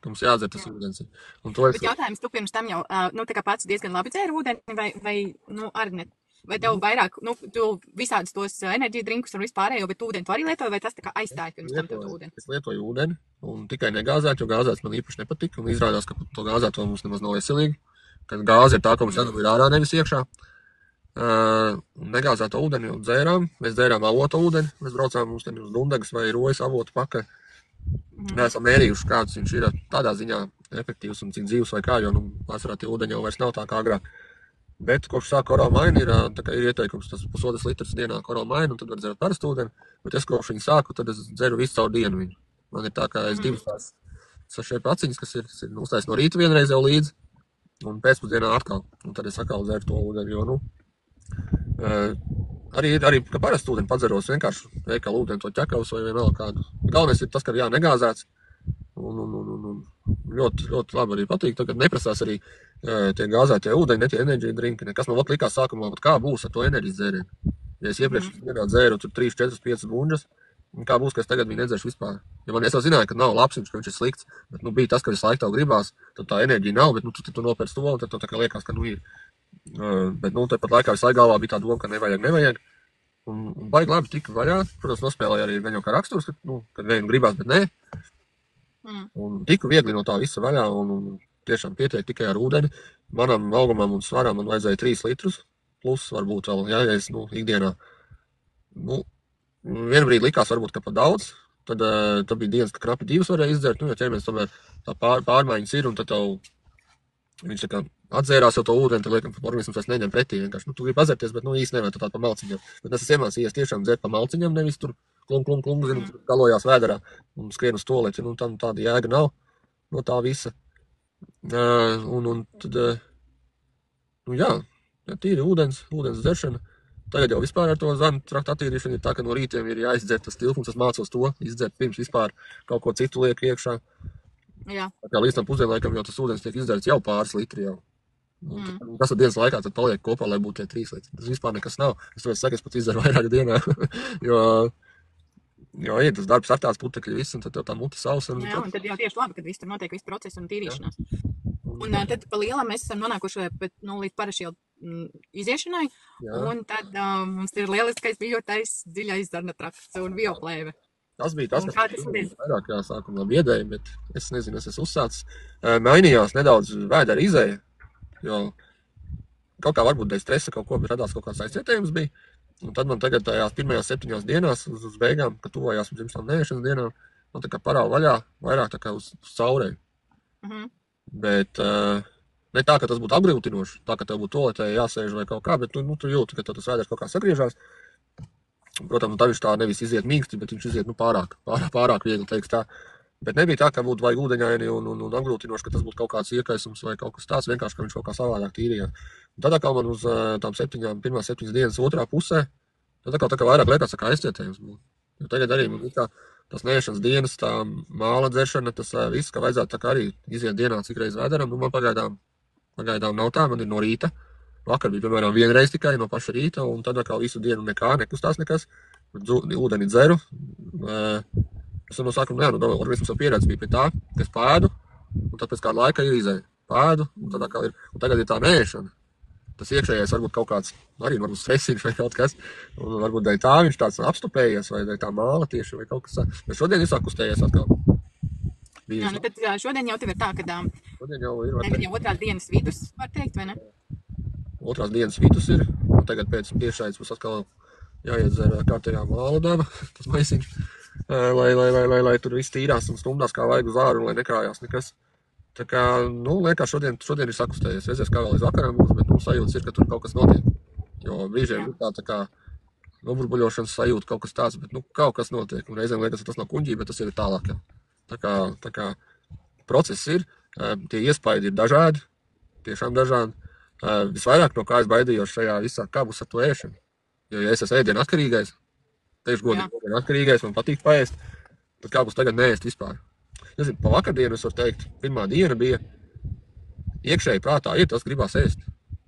ka mums jādzer tas ūdens. Bet jautājums, tu pirms tam jau, nu tā kā pats diezgan labi dzēri ūdeni vai nu arī ne? Vai tev vairāk, nu, tu visādus tos enerģiju drinkus un vispārējo, bet ūdeni tu arī lietoji, vai tas tā kā aizstāja pirms tam tev ūdeni? Es lietoju ūdeni un tikai negāzēt, jo gāzēts man īpaši nepatika un izrādās, ka to gāzēto mums nemaz nav veselīgi. Kad gāze ir tā, ko mums jādabū ārā, nevis iekšā. Negāzēto ūdeni jau dzērām, mēs dzērām avotu ūdeni, mēs braucām mums uz Dundagas vai Rojas avotu pakaļ. Neesam mērījuši, kāds viņš ir tādā ziņā efektīvs un cik dzīvs vai kā, jo, nu, pārsvarā tie ūdeņi jau vairs nav tā kā agrāk. Bet, kopš sāk koralmaini, ir ieteikums tas 1,5 litrs dienā koralmaini, un tad var dzert parastu ūdeni, bet es kopš viņu sāku, tad es dzeru visu caur dienu viņu. Man ir tā, kā es divas tās šeit paciņas, kas ir uztais no rīta vienreiz jau līdzi, un pēcpusdienā atkal, un tad es atkal dzeru to ūdeni, jo, nu, arī ka parastu ūdeni padzeros vienkārši veikalu ūdeni, to ķekavus vai vēl kādu. Galvenais ir tas, ka jā, negāzēts, un ļoti, ļoti labi arī patīk, tagad neprasās arī tie gāzētie ūdeņi, ne tie enerģija drinki, nekas man likās sākumā, kā būs ar to enerģijas dzērienu. Ja es iepriekš dzēru tur 3, 4, 5 bunžas, kā būs, ka es tagad viņu nedzeršu vispār. Ja man es jau zināju, ka nav labs, ka viņš ir slikts, bet, nu, bija tas, ka visu laiku tev gribās, tad tā enerģija nav, bet, nu, tu nopērc to, un tad tev tā kā liekas, ka, nu, ir. Bet, nu, tāpat laikā visu laiku galvā bija tā doma, ka nevajag. Un baigi labi tika vaļā. Protams, nospēlēja arī gan jau kā raksturs, ka, nu, kad vien gribās, bet nē. Un tiku viegli no tā visa vaļā un tiešām pietiek tikai ar ūdeni. Manam augumam un svaram man vajadzēja 3 litrus, plus varbūt vēl, ja es, nu, ikdienā, nu, vienu brīdi likās varbūt, ka pat daudz, tad bija dienas, ka knapi 2 varēja izdzert, nu, ja ķermenis tomēr tā pārmaiņas ir, un tad tev viņš tā kā atzērās jau to ūdeni, tad liekam, organisms vairs neņem pretī, vienkārši, nu, tu gribi pazerties, bet, nu, īsti nevar tādu pa malciņam. Bet es esmu iemācījies tiešām dzert pa malciņam, nevis tur klum, zinu, galojās vēderā un skrien uz toleti, nu, tam tāda jēga nav no tā visa. Un tad, nu, jā, tīri ūdens dzeršana. Tagad jau vispār ar to zemu traktu attīrīšanu ir tā, ka no rītiem ir jāizdzer tas tilpums, es mācos to izdzert pirms vispār kaut ko citu liek iekšā. Jā. Tā līdz tam pusdienlaikam jau tas ūdens tiek izdzerts jau pāris litri jau. Tas ar dienas laikā tad paliek kopā, lai būtu tie 3 litri. Tas vispār nekas nav. Es tāpēc saku, es pat izdzeru vairāk dienā, jo Jo ir tas darbs ar tās putekļi viss, un tad tev tā muti sausa. Jā, un tad jau tieši labi, kad viss tur notiek, viss process un tīrīšanās. Un tad pa lielam mēs esam nonākuši līdz parašīlu iziešanai, un tad mums ir lieliskais bijotais dziļais zarna trakts un bioplēve. Tas bija tas, kas vairāk sākumā biedēja, bet es nezinu, es esmu uzsācis. Mainījās nedaudz vēdera izēja, jo kaut kā varbūt dēļ stresa kaut ko radās, kaut kāds aizcietējums bija. Un tad man tagad tajās pirmajās 7 dienās uz beigām, kad tuvojās pirms tam nēšanas dienām, man tā kā parāva vaļā vairāk tā kā uz caurēju. Bet ne tā, ka tas būtu apgrūtinoši, tā, ka tev būtu toaletē jāsēž vai kaut kā, bet tu jūti, ka tas vēders kaut kā sagriežās. Protams, tā viņš tā nevis iziet mīksti, bet viņš iziet pārāk viegli, teiks tā. Bet nebija tā, ka būtu vajag ūdeņaini un apgrūtinoši, ka tas būtu kaut kāds iekaisums vai kaut kas tāds, vienkārši, ka viņš kaut kā savādāk tīrījās. Tad atkal man uz tām pirmās 7 dienas otrā pusē, tad atkal tā kā vairāk liekas, kā aizcietējums būtu. Jo tagad arī man ir tā, tas nēšanas dienas, tā māla dzeršana, tas viss, ka vajadzētu tā kā arī iziet dienā cik reiz vēderam, nu man pagaidām nav tā, man ir no rīta. Vakar bija, piemēram, vienreiz tikai no paša rīta, un tad atkal visu dienu nekustās nekas, ūdeni dzeru. Es no sākuma, organisms jau pieredze bija pie tā, ka es pēdu, un tad pēc kāda laika ir izēja. Pēdu, un tad atkal un tagad ir tā nēšana. Tas iekšējais varbūt kaut kāds, arī varbūt stresīgs vai kaut kas, un varbūt dēļ tā viņš tāds apstupējies, vai dēļ tā māla tieši, vai kaut kas tā. Bet šodien ir sākustējies atkal. Jā, nu tad šodien jau tev ir tā, ka šodien jau ir, jau otrās dienas vidus, var teikt, vai ne? Otrās dienas vidus ir, un tagad pēc tiešais mums atkal jāiedzer kārtējā māla daba, tas maisiņš. Lai tur viss tīrās un stumdās kā vajag uz āru, lai nekrājās nekas. Tā kā, liekas, šodien ir sakustējies. Reizēs kā vēl līdz vakaram būs, bet sajūtas ir, ka tur kaut kas notiek. Jo brīžiem ir tā noburbuļošanas sajūta, kaut kas tāds, bet kaut kas notiek. Un reizēm liekas, ka tas nav kuņģī, bet tas jau ir tālāk. Tā kā process ir, tie iespaidi ir dažādi, tiešām dažādi. Visvairāk no kā es baidījos šajā visā, kā būs ar to ēšanu. Jo, ja es esmu ēdienu atkarīgais, teikšu godīgi, atkarīgais, man patīk paēst, tad kā būs tagad neēst vispār. Nezinu, pa vakardienu es varu teikt, pirmā diena bija iekšēji prātā, ir tas gribās ēst.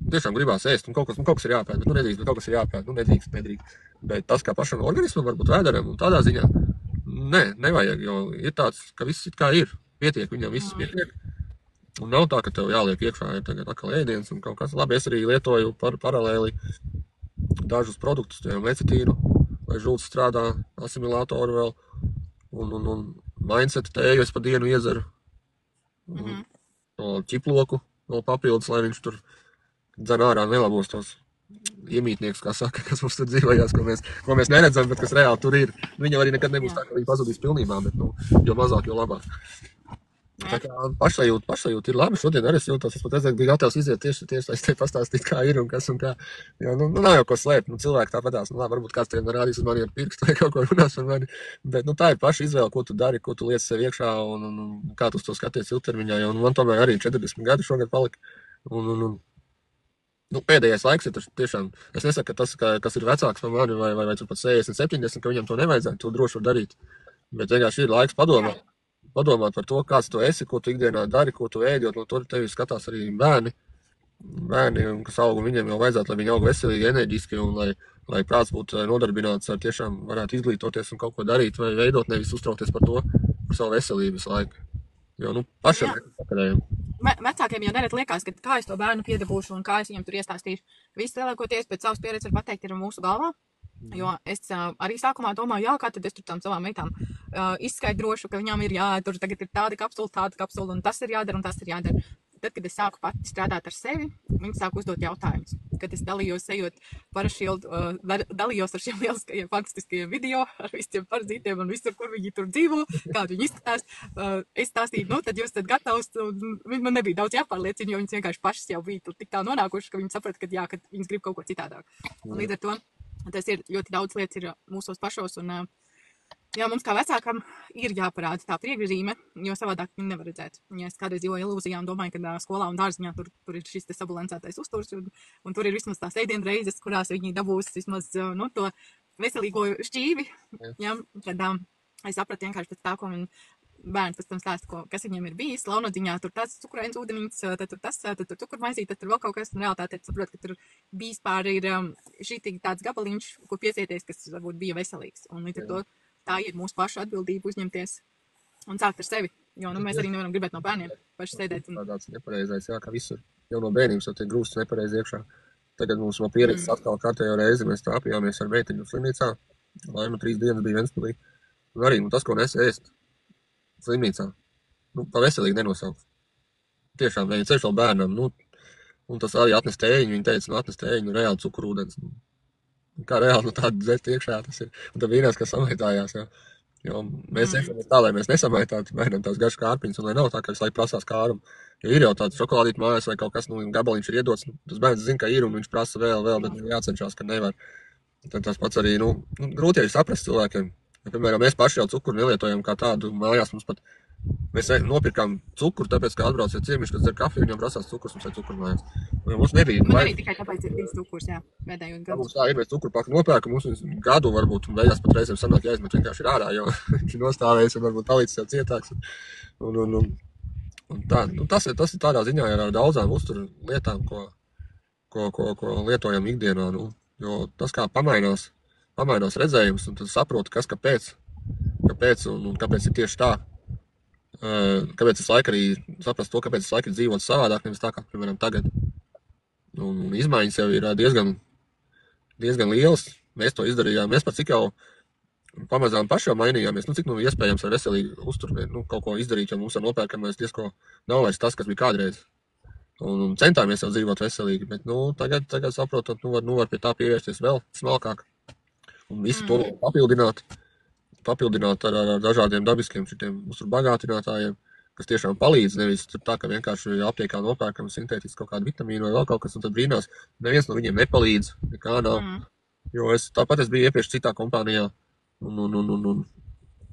Tiešām gribās ēst, un kaut kas ir jāpēd, bet nedrīkst, bet kaut kas ir jāpēd, nedrīkst. Bet tas kā pašam organismam, varbūt vēderam, un tādā ziņā, nevajag, jo ir tāds, ka viss it kā ir, pietiek, viņam viss pietiek. Un nav tā, ka tev jāliek iekšā, ir tagad atkal ēdiens un kaut kas. Labi, es arī lietoju paralēli dažus produktus, lecitīnu, vai žults strādā, asimilātoru vēl, un mindset tēju es pa dienu iedzeru, no ķiploku vēl papildus, lai viņš tur dzen ārā nelabos tos iemītnieks, kā saka, kas mums tur dzīvojās, ko mēs neredzam, bet kas reāli tur ir. Viņam arī nekad nebūs tā, ka viņi pazudīs pilnībā, bet jo mazāk, jo labāk. Tā kā pašsajūta ir labi. Šodien arī es jūtos, es pat redzēju, biju gatavs iziet tieši lai es te pastāstītu, kā ir un kas un kā. Jo, nav jau ko slēpt, cilvēki tāpatās, labi, varbūt kāds tiem rādīs uz mani ar pirkstu vai kaut ko runās par mani, bet, tā ir paša izvēle, ko tu dari, ko tu liec sev iekšā un kā tu uz to skaties ilgtermiņā, jo man tomēr arī 40 gadi šogad palika. Pēdējais laiks ir tiešām, es nesaku, ka tas, kas ir vecāks par mani vai tur pat 60, 70, ka viņam to nevajadzētu, to droši var darīt, bet vienkārši ir laiks padomāt par to, kāds tu esi, ko tu ikdienā dari, ko tu ēdi, jo tur tevi skatās arī bērni, kas aug, un viņiem jau vajadzētu, lai viņi aug veselīgi, enerģiski, un lai prāts būtu nodarbināts ar tiešām varētu izglītoties un kaut ko darīt, vai veidot, nevis uztraukties par to, par savu veselību visu laiku. Jo, pašam sakarējam. Vecākiem jau nereti liekas, ka kā es to bērnu piedabūšu un kā es viņam tur iestāstīšu. Viss lielākoties pēc savas pieredzes var pateikt ir mūsu galvā. Jo es arī sākumā domāju, kā tad es tur tām savām meitām izskaidrošu, ka viņām ir tur tagad ir tāda kapsula, un tas ir jādara, un tas ir jādara. Tad, kad es sāku pati strādāt ar sevi, viņi sāku uzdot jautājumus. Kad es dalījos ejot parašīlu, dalījos ar šiem lieliskajiem fantastiskajiem video, ar visiem parazītiem un visur, kur viņi tur dzīvo, kādi viņi izskatās. Es stāstīju, tad jūs gatavs, un man nebija daudz jāpārliecina, jo viņas vienkārši pašas jau bija tur tik tā nonākuši, ka viņi saprata, ka viņas grib kaut ko citādāk. Un līdz ar to tas ir ļoti daudz lietas ir mūsos pašos, un mums kā vecākam ir jāparāda tā priekšzīme, jo savādāk viņi nevar redzēt. Ja es kādreiz dzīvoju ilūzijā un domāju, ka skolā un dārziņā tur ir šis te sabalansētais uzturs, un tur ir vismaz tās ēdienreizes, kurās viņi dabūs vismaz to veselīgo šķīvi. Ja, tad es sapratu vienkārši pēc tā, ko man bērns pēc tam stāsta, kas viņiem ir bijis. Launodziņā tur tāds cukurains ūdenīts, tad tur tas, tad tur cukurmaizīt, tad tur vēl kaut kas. Un realitāte saprot, ka tur bijis pāri ir šī tāds gabaliņš, ko piesieties, kas varbūt bija veselīgs. Un līdz ar to tā ir mūsu pašu atbildība uzņemties un sākt ar sevi. Jo mēs arī nevaram gribēt no bērniem paši sēdēt. Tāds nepareizais, jā, kā visur. Jau no bērnības jau tiek grūsts nepareizi iekšā. Tagad mums vēl pieredzes atkal kārtējo reizi. Mēs trāpījāmies ar meitiņu slimnīcā. Laima 3 dienas bija Ventspilī. Un arī tas, ko nes ēst slimnīcā. Pa veselīgi nenosaukt. Tiešām, viņa ceļš vēl bērnam. Un tas arī atnes tējiņu. Viņa teica, atnes tējiņu reāli cukurūdens. Kā reāli tāda dzert iekšā tas ir. Un tad vīnās, kas samaitājās, jā. Jo mēs cenšamies tā, lai mēs nesamaitātu bērnam tās garšas kārpiņas, un lai nav tā, ka visu laiku prasās kārumu. Jo ir jau tāds šokolādīt mājās vai kaut kas, gabaliņš ir iedots, tas bērns zina, ka ir, un viņš prasa vēl, bet jācenšās, ka nevar. Tad tas pats arī, grūti arī saprast cilvēkiem. Ja, piemēram, mēs paši jau cukuru nelietojam kā tādu mājās, mēs nopirkām cukuru, tāpēc, ka atbrauciet ciemiši, kas dzer kafiju, viņam prasās cukurs, mums ir cukuru mājās. Mums nebija. Man arī tikai tāpēc ir bijis cukurs, jā, pēdējos gados. Mums tā ir, mēs cukuru paku nopērkam, mums gadu varbūt, un beigās pat reizēm sanāk jāizmet vienkārši ir ārā, jo viņš ir nostāvējis un varbūt palicis jau cietāks. Un tā, tas ir tādā ziņā ar daudzām uzturu lietām, ko lietojam ikdienā, jo tas kā pamainās redzējums, un tad saproti, kas kāpēc un kāpēc ir tieši tā. Kāpēc es laiku arī saprast to, kāpēc es laiku ir dzīvot savādāk, nevis tā kā, piemēram, tagad. Un izmaiņas jau ir diezgan lielas. Mēs to izdarījām. Mēs pat cik jau pamazām paši jau mainījāmies. Cik iespējams ar veselīgu uzturu kaut ko izdarīt, jo mums ar nopērkamais diezko nav vairs tas, kas bija kādreiz. Un centāmies jau dzīvot veselīgi, bet tagad saprotot, var pie tā pievērsties vēl smalkāk. Un visu to papildināt ar dažādiem dabiskiem šitiem uzturu bagātinātājiem, kas tiešām palīdz, nevis tā, ka vienkārši aptiekā nopērkam sintētiski kaut kādu vitamīnu vai vēl kaut kas, un tad brīnās, neviens no viņiem nepalīdz, nekā nav. Jo es biju iepriekš citā kompānijā un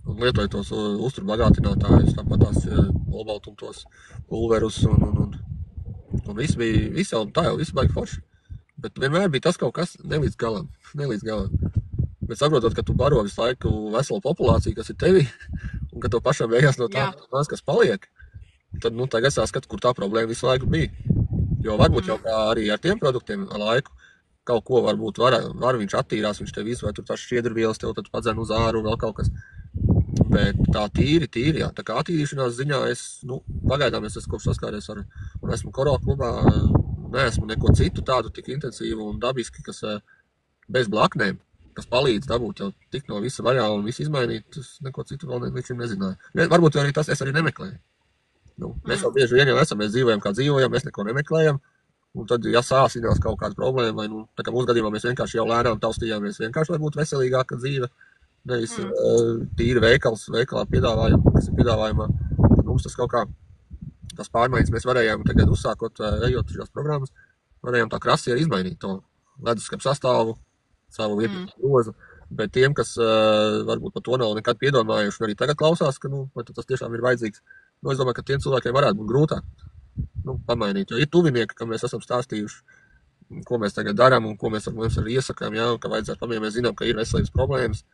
lietoju tos uzturu bagātinātājus, tāpat tās olbaltumtos pulverus un viss baigi forši. Bet vienmēr bija tas kaut kas nelīdz galam. Bet saprotot, ka tu baro visu laiku veselu populāciju, kas ir tevi, un ka tev pašam beigās no tā maz, kas paliek, tad tagad saskat, kur tā problēma visu laiku bija. Jo varbūt jau kā arī ar tiem produktiem ar laiku kaut ko varbūt var viņš attīrās, viņš tev visu, vai tur tās šķiedrvielas tev tad padzen uz āru vēl kaut kas. Bet tā tīri, jā. Tā kā attīrīšanās ziņā pagaidām es esmu saskāries un esmu Koro klubā, neesmu neko citu tādu tik intensīvu un dabiski, kas bez blaknēm, kas palīdz dabūt jau tik no visa vaļā un visu izmainīt, es neko citu vēl līdz šim nezināju. Varbūt arī tas es arī nemeklēju. Mēs jau bieži vien jau esam, mēs dzīvojam kā dzīvojam, mēs neko nemeklējam, un tad, ja sāsinās kaut kāda problēma, vai tā kā mūsu gadījumā mēs vienkārši jau lēnām taustījāmies, vienkārši varbūt veselīgāka dzīve, nevis tīri veikalā piedāvājuma, kas ir piedāvājumā, tad mums tas kaut kā, tas pārmaiņas mēs varējām tagad uzsākot, ejot šajās programmas, varējām tā krasi arī izmainīt to leduskap sastāvu, savu iepriekšu grozu, bet tiem, kas varbūt par to nav nekad piedomājuši, un arī tagad klausās, ka vai tas tiešām ir vajadzīgs, es domāju, ka tiem cilvēkiem varētu būt grūtāk pamainīt, jo ir tuvinieki, kam mēs esam stāstījuši, ko mēs tagad darām un ko mēs arī iesakām, jā, ka vajadzētu pamēģināt, mēs zinām, ka ir veselības problēmas,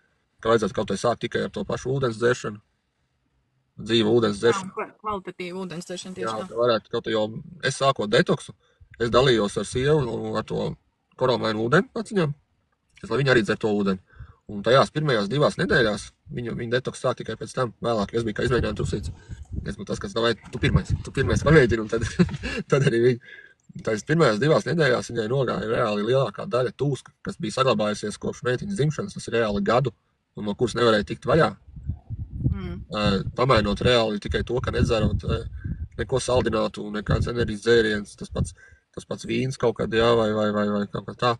ka vajadzētu kaut vai sākt tikai ar to pašu ūdens dzeršanu, dzīvu ūdens dzeršanu. Kvalitatīvu ūdens dzeršanu tieši tā. Jā, varētu kaut jo es sākot detoksu, es dalījos ar sievu ar to koromainu ūdeni paciņām, lai viņi arī dzer to ūdeni. Un tajās pirmajās 2 nedēļās viņa detoks sāk tikai pēc tam vēlāk, jo es biju kā izmēģinājums trusīts. Es būtu tas, kas davai, tu pirmais pamēģini, un tad arī viņa. Tās pirmajās 2 nedēļās viņai nogāja reāli lielākā daļa tūska, kas bija saglabājusies kopš meitiņas dzimšanas, tas ir reāli gadu, un no kuras nevarēja tikt vaļā. Pamainot reāli tikai to, ka nedzerot neko saldinātu, nekāds enerģijas dzēriens, tas pats vīns kaut kad, jā, vai kaut kā tā.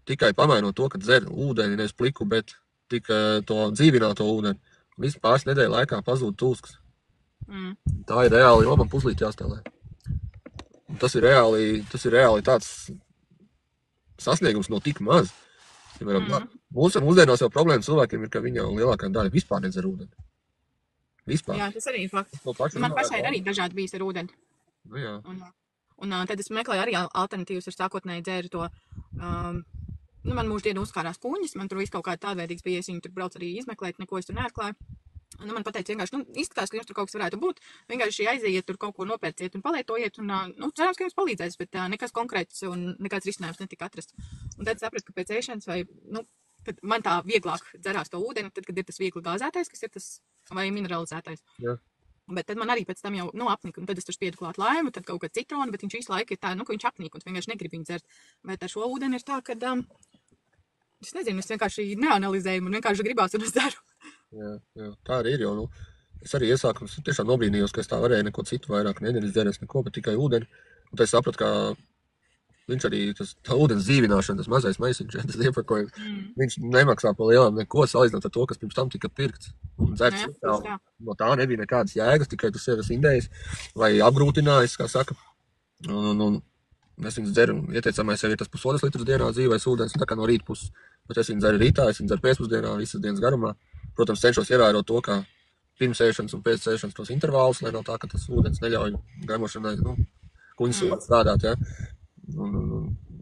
Tikai pamainot to, ka dzer ūdeni, nevis pliku, bet tikai to dzīvināto ūdeni. Visu pāris nedēļu laikā pazūd tūskas. Tā ir reāli, jo man puslīt jāstālē. Tas ir reāli tāds sasniegums no tik maz. Mūsdienās jau problēma cilvēkiem ir, ka viņi jau lielākā daļa vispār nedzer ūdeni. Vispār. Jā, tas arī ir fakts. Man pašai ir arī dažādi bijis ar ūdeni. Jā. Un tad es meklēju arī alternatīvas ar sākotnēji dzēru to. Man mūždienu uzkārās puņas, man tur viss kaut kāda tādveidīgs bija, es viņu tur brauc arī izmeklēt, neko es tur neatklāju. Man pateica vienkārši, izskatās, ka jums tur kaut kas varētu būt, vienkārši aiziet tur kaut ko nopērciet un palietojiet, un, cerams, ka jums palīdzēs, bet nekas konkrēts un nekāds risinājums netika atrasts. Un tad sapratu, ka pēc ēšanas vai, tad man tā vieglāk dzerās to ūdeni, tad, kad ir tas viegli gāzētais, kas ir tas vai mineralizētais. Jā. Bet tad man arī pēc tam jau apnika, un tad es tur spiedu klāt laimu, tad kaut kā citronu, bet viņš visu laiku ir tā, ka viņš apnika, un vienkārši negrib viņu dzert. Bet ar šo ūdeni ir tā, ka, es nezinu, es vienkārši neanalizēju, un vienkārši gribās, un es dzeru. Jā, tā arī ir, jo, es arī iesāku, es tiešām nobrīnījos, ka es tā varēju neko citu vairāk, nedzerēs neko, bet tikai ūdeni, un tad es sapratu, ka viņš arī, tā ūdens dzīvināšana, tas mazais maisiņš, tas iepakojums, viņš nemaksā pa lielām neko salīdzinot ar to, kas pirms tam tika pirkts. Un dzerts, no tā nebija nekādas jēgas, tikai tu sevi indējis vai apgrūtinājis, kā saka. Un es viņus dzeru, ieteicamais jau ir tas 1,5 litras dienā dzīvais ūdens, tā kā no rīta puses. Bet es viņu dzeru rītā, es viņu dzeru pēcpusdienā, visas dienas garumā. Protams, cenšos ievērot to, kā pirms ēšanas un pēc ēšanas tos intervālus, lai nav tā, ka tas ūdens neļauj gamošanai, kuņas strādāt, ja.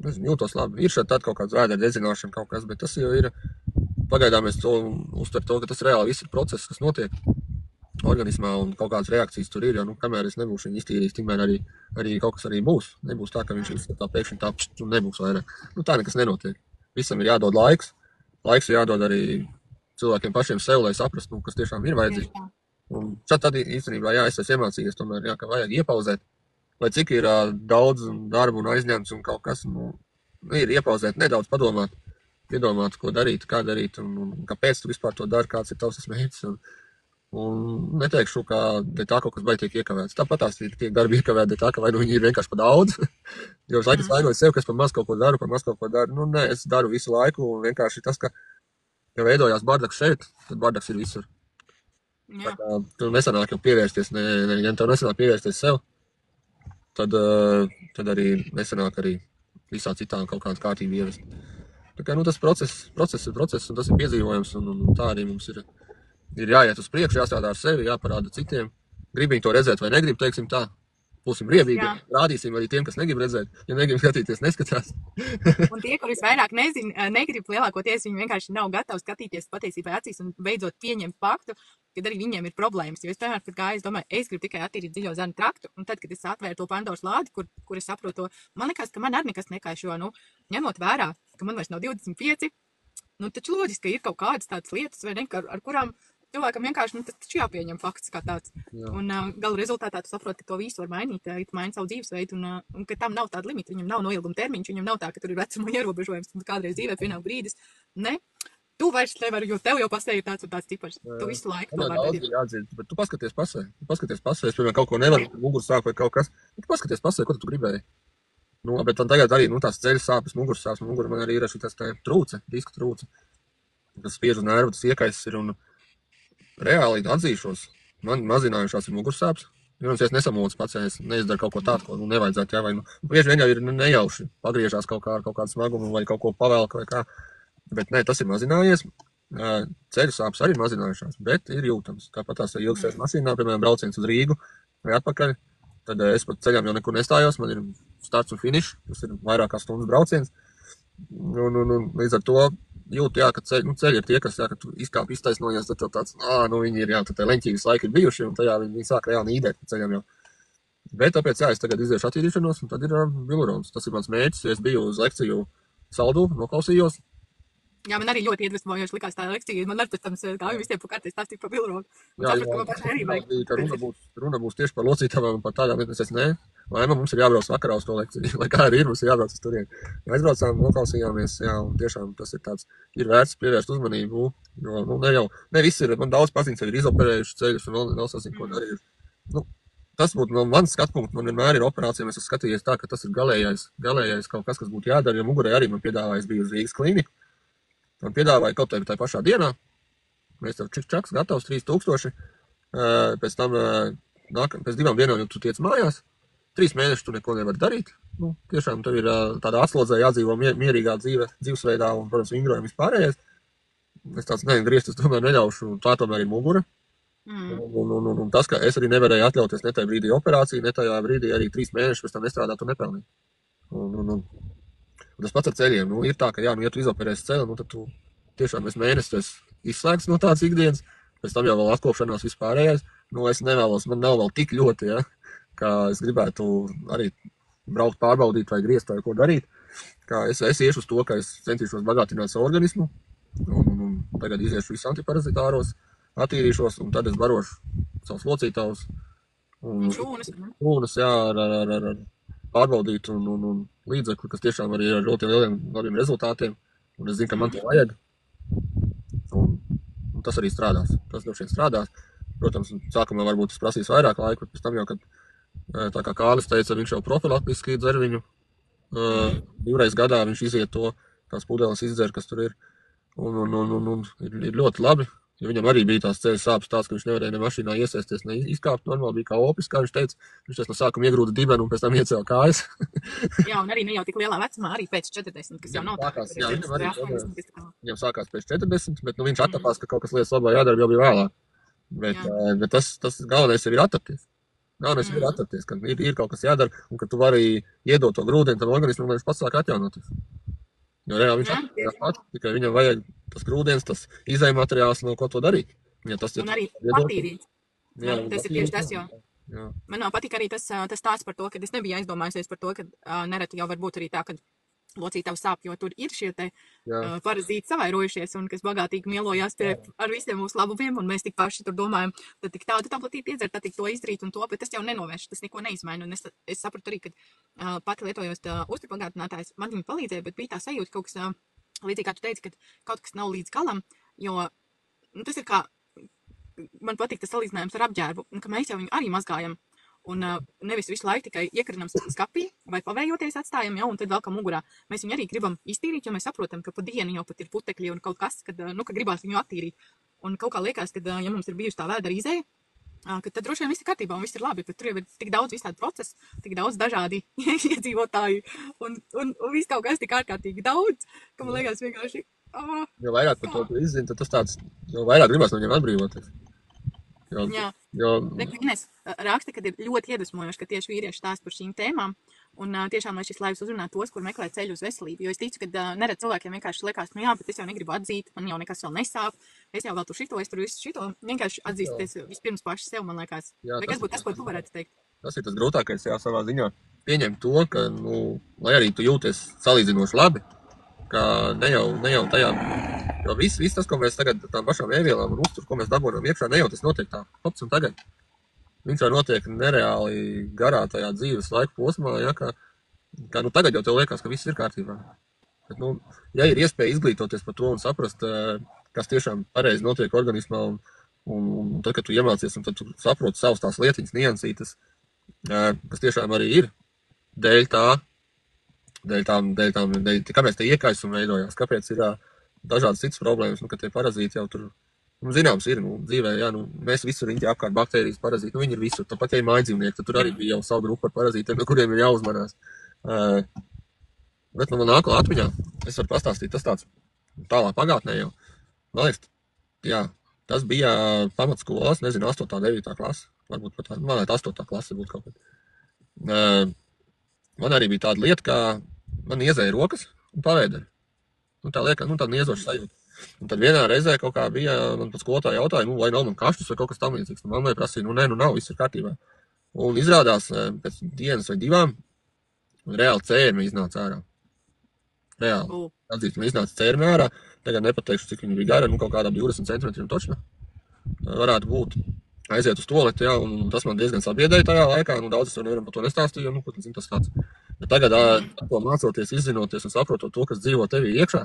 Es jūtos labi. Ir šeit kaut kāds vēdera dedzināšana kaut kas, bet tas jau ir, pagaidām es to uztveru to, ka tas reāli viss ir process, kas notiek organismā un kaut kādas reakcijas tur ir, jo, kamēr es nebūšu viņu iztīrījis, tikmēr arī kaut kas arī būs. Nebūs tā, ka viņš tā pēkšņi tā un nebūs vairāk. Tā nekas nenotiek. Visam ir jādod laiks. Laiks ir jādod arī cilvēkiem pašiem sev, lai saprastu, kas tiešām ir vajadzīgs. Un šad tad īstenībā, es esmu iemācījies tomēr, ka vajag iepauzēt. Lai cik ir daudz darbu un aizņemts un kaut kas, ir iepauzēt, nedaudz padomāt, iedomāt, ko darīt, kā darīt un kāpēc tu vispār to dari, kāds ir tavs mērķis. Un neteikšu, ka tā kaut kas baigi tiek iekavēts. Tāpat tās tiek darbi iekavēti, tā, ka vai viņi ir vienkārši pa daudz, jo es laikas vainoju sev, ka es par maz kaut ko daru, nē, es daru visu laiku un vienkārši tas, ka, ja veidojās bardaks šeit, tad bardaks ir visur. Tā kā tu nesanāk jau pievērsties, ja tev nesanāk pievērsties sev, tad arī nesanāk arī visā citām kaut kādas kārtību ievest. Tā kā, tas process ir process, un tas ir piedzīvojams, un tā arī mums ir jāiet uz priekšu, jāstrādā ar sevi, jāparāda citiem. Grib viņi to redzēt vai negrib, teiksim tā. Būsim riebīgi, rādīsim arī tiem, kas negrib redzēt. Ja negrib skatīties, neskatās. Un tie, kuris vairāk negrib, lielākoties viņi vienkārši nav gatavi skatīties patiesībai acīs un beidzot pieņemt faktu, kad arī viņiem ir problēmas. Jo es piemēram, kad gāju, es domāju, es gribu tikai attīrīt dziļo zarnu traktu, un tad, kad es atvēru to Pandoras lādi, kur es saprotu, man liekas, ka man arī nekas nekaiš, jo, ņemot vērā, ka man vairs nav 25, taču loģiski, ka ir kaut kādas tādas lietas, vai ne, ar kurām cilvēkam vienkārši, tas taču jāpieņem fakts kā tāds. Jā. Un gala rezultātā tu saproti, ka to visu var mainīt, maini savu dzīvesveidu, un ka tam nav tāda limita, viņam nav noilguma termiņš, viņam nav tā, ka tur ir vecuma ierobežojums, un kādreiz dzīvē pienāk brīdis. Ne, tu vairs nevari, jo tev jau pasē ir tāds un tāds cipars. Tu visu laiku to vari darīt. Jāatzīst, bet tu paskaties pasē, es, piemēram, kaut ko nevaru, mugursāp vai kaut kas, bet tu paskaties pasē, ko tu gribēji. Bet tagad arī, tās ceļas sāpes, mugursāps, man arī ir šitas trūce, diska trūce, kas spiež uz nervu, tas iekaisis ir un reāli atzīšos, man mazinājušās ir mugursāps, jo es nesamūcu pats, ja es neizdaru kaut ko tādu, ko nevajadzētu, vai bieži vien jau ir nejauši, pagriežās kaut kādu smagumu vai kaut ko pavelk vai kā, bet ne, tas ir mazinājies, ceļu sāpes arī mazinājušās, bet ir jūtams, tāpat tās ilgsēs mašīnā, piemēram, brauciens uz Rīgu vai atpakaļ, tad es pat ceļām jau nekur nestājos, man ir starts un finišs, tas ir vairāk kā stundas brauciens, un līdz ar to jūtu, ka ceļi ir tie, kas, ka tu izkāp iztaisnojies, tad tāds, viņi ir, tad leņķī visu laiku ir bijuši, un tajā viņi sāk reāli nīdēt pa ceļam jau. Bet tāpēc, es tagad iziešu attīrīšanos, un tad ir vilurons. Tas ir mans mērķis, es biju uz lekciju Saldū, noklausījos. Jā, man arī ļoti iedvesmojoši likās tā lekcija, man arī pēc tam gāju visiem pa kārtē stāstīt par viluronu. Jā, runa būs tieši par locītavām un par tādām, bet es nē, Laima, mums ir jābrauc vakarā uz to lekciju, lai kā arī ir, mums ir jābrauc uz turien. Aizbraucām, noklausījāmies, jā, un tiešām tas ir tāds, ir vērts pievērst uzmanību, jo, ne viss ir, man daudz paziņas ir izoperējuši ceļus un vēl sasīm, ko darījuši. Tas būtu no mans skatpunkts, man vienmēr ir operācija, es esmu skatījies tā, ka tas ir galējais kaut kas būtu jādara, jo mugurē arī man piedāvājas bija uz Rīgas klīniku. Man piedāvāja kaut tā pašā dienā, mēs tev čaks, gatavs 3000, pēc tam, pēc 2 dienām jau tu tiec mājās, 3 mēnešus tu neko nevar darīt, tiešām tev ir tāda atslodzē jādzīvo mierīgā dzīvesveidā un, protams, vingrojumi vispārējais. Es tāds, griezt, es tomēr neļaušu, tā tomēr ir mugura. Un tas, ka es arī nevarēju atļauties ne tajā brīdī operāciju, ne tajā brīdī arī 3 mēnešus pēc tam nestrādāt un nepelnīt. Un tas pats ar ceļiem, ir tā, ka ja tu izoperēsi ceļu, tad tu tiešām es mēnesis izslēgts no tādas ikdienas, pēc tam jau vēl atkopšanās vispārējais, es nevēlos, man nav vēl tik ļoti, kā es gribētu arī braukt pārbaudīt vai griezt vai ko darīt, kā es iešu uz to, ka es centīšos bagātināt savu organismu, Un tagad iziešu visu antiparazitāros, attīrīšos, un tad es barošu savus locītājus. Un šūnas, jā, ar pārbaudīt un līdzekli, kas tiešām arī ir ar ļoti labiem rezultātiem. Un es zinu, ka man to vajag. Un tas arī strādās. Tas droši vien strādās. Protams, sākumā varbūt tas prasīs vairāk laika, bet pēc tam jau, kad, tā kā Kārlis teica, viņš jau profilaktiski dzer viņu. 2 reizes gadā viņš iziet to, tās pudeles izdzer, kas tur ir. Un ir ļoti labi. Jo viņam arī bija tās ceļa sāpes tāds, ka viņš nevarēja ne mašīnā iesēsties, ne izkāpt. Normāli bija kā opis, kā viņš teica. Viņš no sākuma iegrūda dibenu un pēc tam iecēla kājas. Jā, un arī ne jau tik lielā vecumā, arī pēc 40, kas jau nav tā. Jā, viņam sākās pēc 40, bet viņš attapās, ka kaut kas lietas labā jādara, jau bija vēlāk. Bet tas galvenais jau ir attapties. Galvenais jau ir attapties, ka ir kaut kas jādara un ka tu vari iedot to grūdienu tam organismam, lai viņš pats sāk atjaunoties. Jo reāli viņš attīstījās pats, tikai viņam vajag tas grūdienis, tas izējmateriāls, no ko to darīt. Ja tas un arī patīrīt. Jā, tas ir tieši tas, jo man nav patīk arī tas stāsts par to, ka es nebiju aizdomājusies par to, ka nereti jau var būt arī tā, ka locītavs sāp, jo tur ir šie te parazīti savairojušies un kas bagātīgi mielojās ar visiem mūsu labumiem, un mēs tik paši tur domājam, tad tik tādu tabletīti iedzert, tad tik to izdarīt un to, bet tas jau nenovērš, tas neko neizmaina, un es sapratu arī, ka pati lietojos uzturpagātinātājs, man viņa palīdzēja, bet bija tā sajūta kaut kas, līdzīgi kā tu teici, ka kaut kas nav līdz galam, jo tas ir kā, man patīk tas salīdzinājums ar apģērbu, un ka mēs jau viņu arī mazgājam. Un nevis visu laiku tikai iekrinam skapī vai pavējoties atstājam, un tad velkam mugurā. Mēs viņu arī gribam iztīrīt, jo mēs saprotam, ka pa dienu jau pat ir putekļi un kaut kas, kad gribās viņu attīrīt. Un kaut kā liekas, ka ja mums ir bijusi tā vēdera izēja, ka tad droši vien viss ir kārtībā un viss ir labi, bet tur jau ir tik daudz visādi procesi, tik daudz dažādi iedzīvotāji un viss kaut kas tik ārkārtīgi daudz, ka man liekas vienkārši. Jo vairāk par to izzina, tad tas tāds, jo vairāk gribas no viņiem atbrīvoties. Ines raksta, ka ir ļoti iedvesmojoši, ka tieši vīrieši stāsta par šīm tēmām un tiešām, lai šis laivs uzrunā tos, kur meklē ceļu uz veselību, jo es ticu, ka neredz cilvēkiem vienkārši liekas, bet es jau negribu atzīt, man jau nekas vēl nesāp, es jau vēl tur šito, es tur visu šito, vienkārši atzīsties vispirms paši sev, man liekas. Vai kas būtu tas, ko tu varētu teikt? Tas ir tas grūtākais, savā ziņā pieņemt to, ka, lai arī tu jūties salīdzinoši labi, ka ne jau tajā, jo viss tas, ko mēs tagad tām pašām ēvielām un uzturu, ko mēs dabūnām iekšā, ne jau tas notiek tā, hops un tagad. Viņš jau notiek nereāli garā tajā dzīves laika posmā, ka tagad jau tev liekas, ka viss ir kārtībā. Bet, ja ir iespēja izglītoties par to un saprast, kas tiešām pareizi notiek organismā, un tad, kad tu iemācies, un tad tu saproti savas tās lietiņas, niansītas, kas tiešām arī ir dēļ kāpēc tie iekaisumi veidojās, kāpēc ir dažādas citas problēmas, ka tie parazīti jau tur, zināms ir, dzīvē, mēs visur riņķi apkārt baktērijas parazīti, viņi ir visur, tāpat, ja ir mājdzīvnieki, tad tur arī bija jau savu grupu ar parazītiem, no kuriem ir jāuzmanās. Bet, man nāko atmiņā, es varu pastāstīt, tas tāds tālāk pagātnē jau, man liekas, tas bija pamatskolas, nezinu, 8. 9. klase, varbūt pat, man liekas, 8. klase būtu kaut kad. Man arī bija tāda lieta, kā man iezēja rokas un pavēderi. Tā lieka, tāda niezoša sajūta. Un tad vienā reizē kaut kā bija, man pat skolotāja jautāja, vai nav man kaštus vai kaut kas tam līdzīgs. Mammai prasīja, nav, viss ir kārtībā. Un izrādās pēc dienas vai 2, reāli cērmi iznāca ārā. Reāli. Atzīst, man iznāca cērmi ārā. Tagad nepateikšu, cik viņi bija gara, kaut kādā 20 centimetriem točna. Varētu būt. Aiziet uz toaleti, un tas man diezgan sabiedēja tajā laikā, daudz es nevaram par to nestāstīju, ko tas kāds. Bet tagad, to mācoties, izzinoties un saprotot to, kas dzīvo tevī iekšā,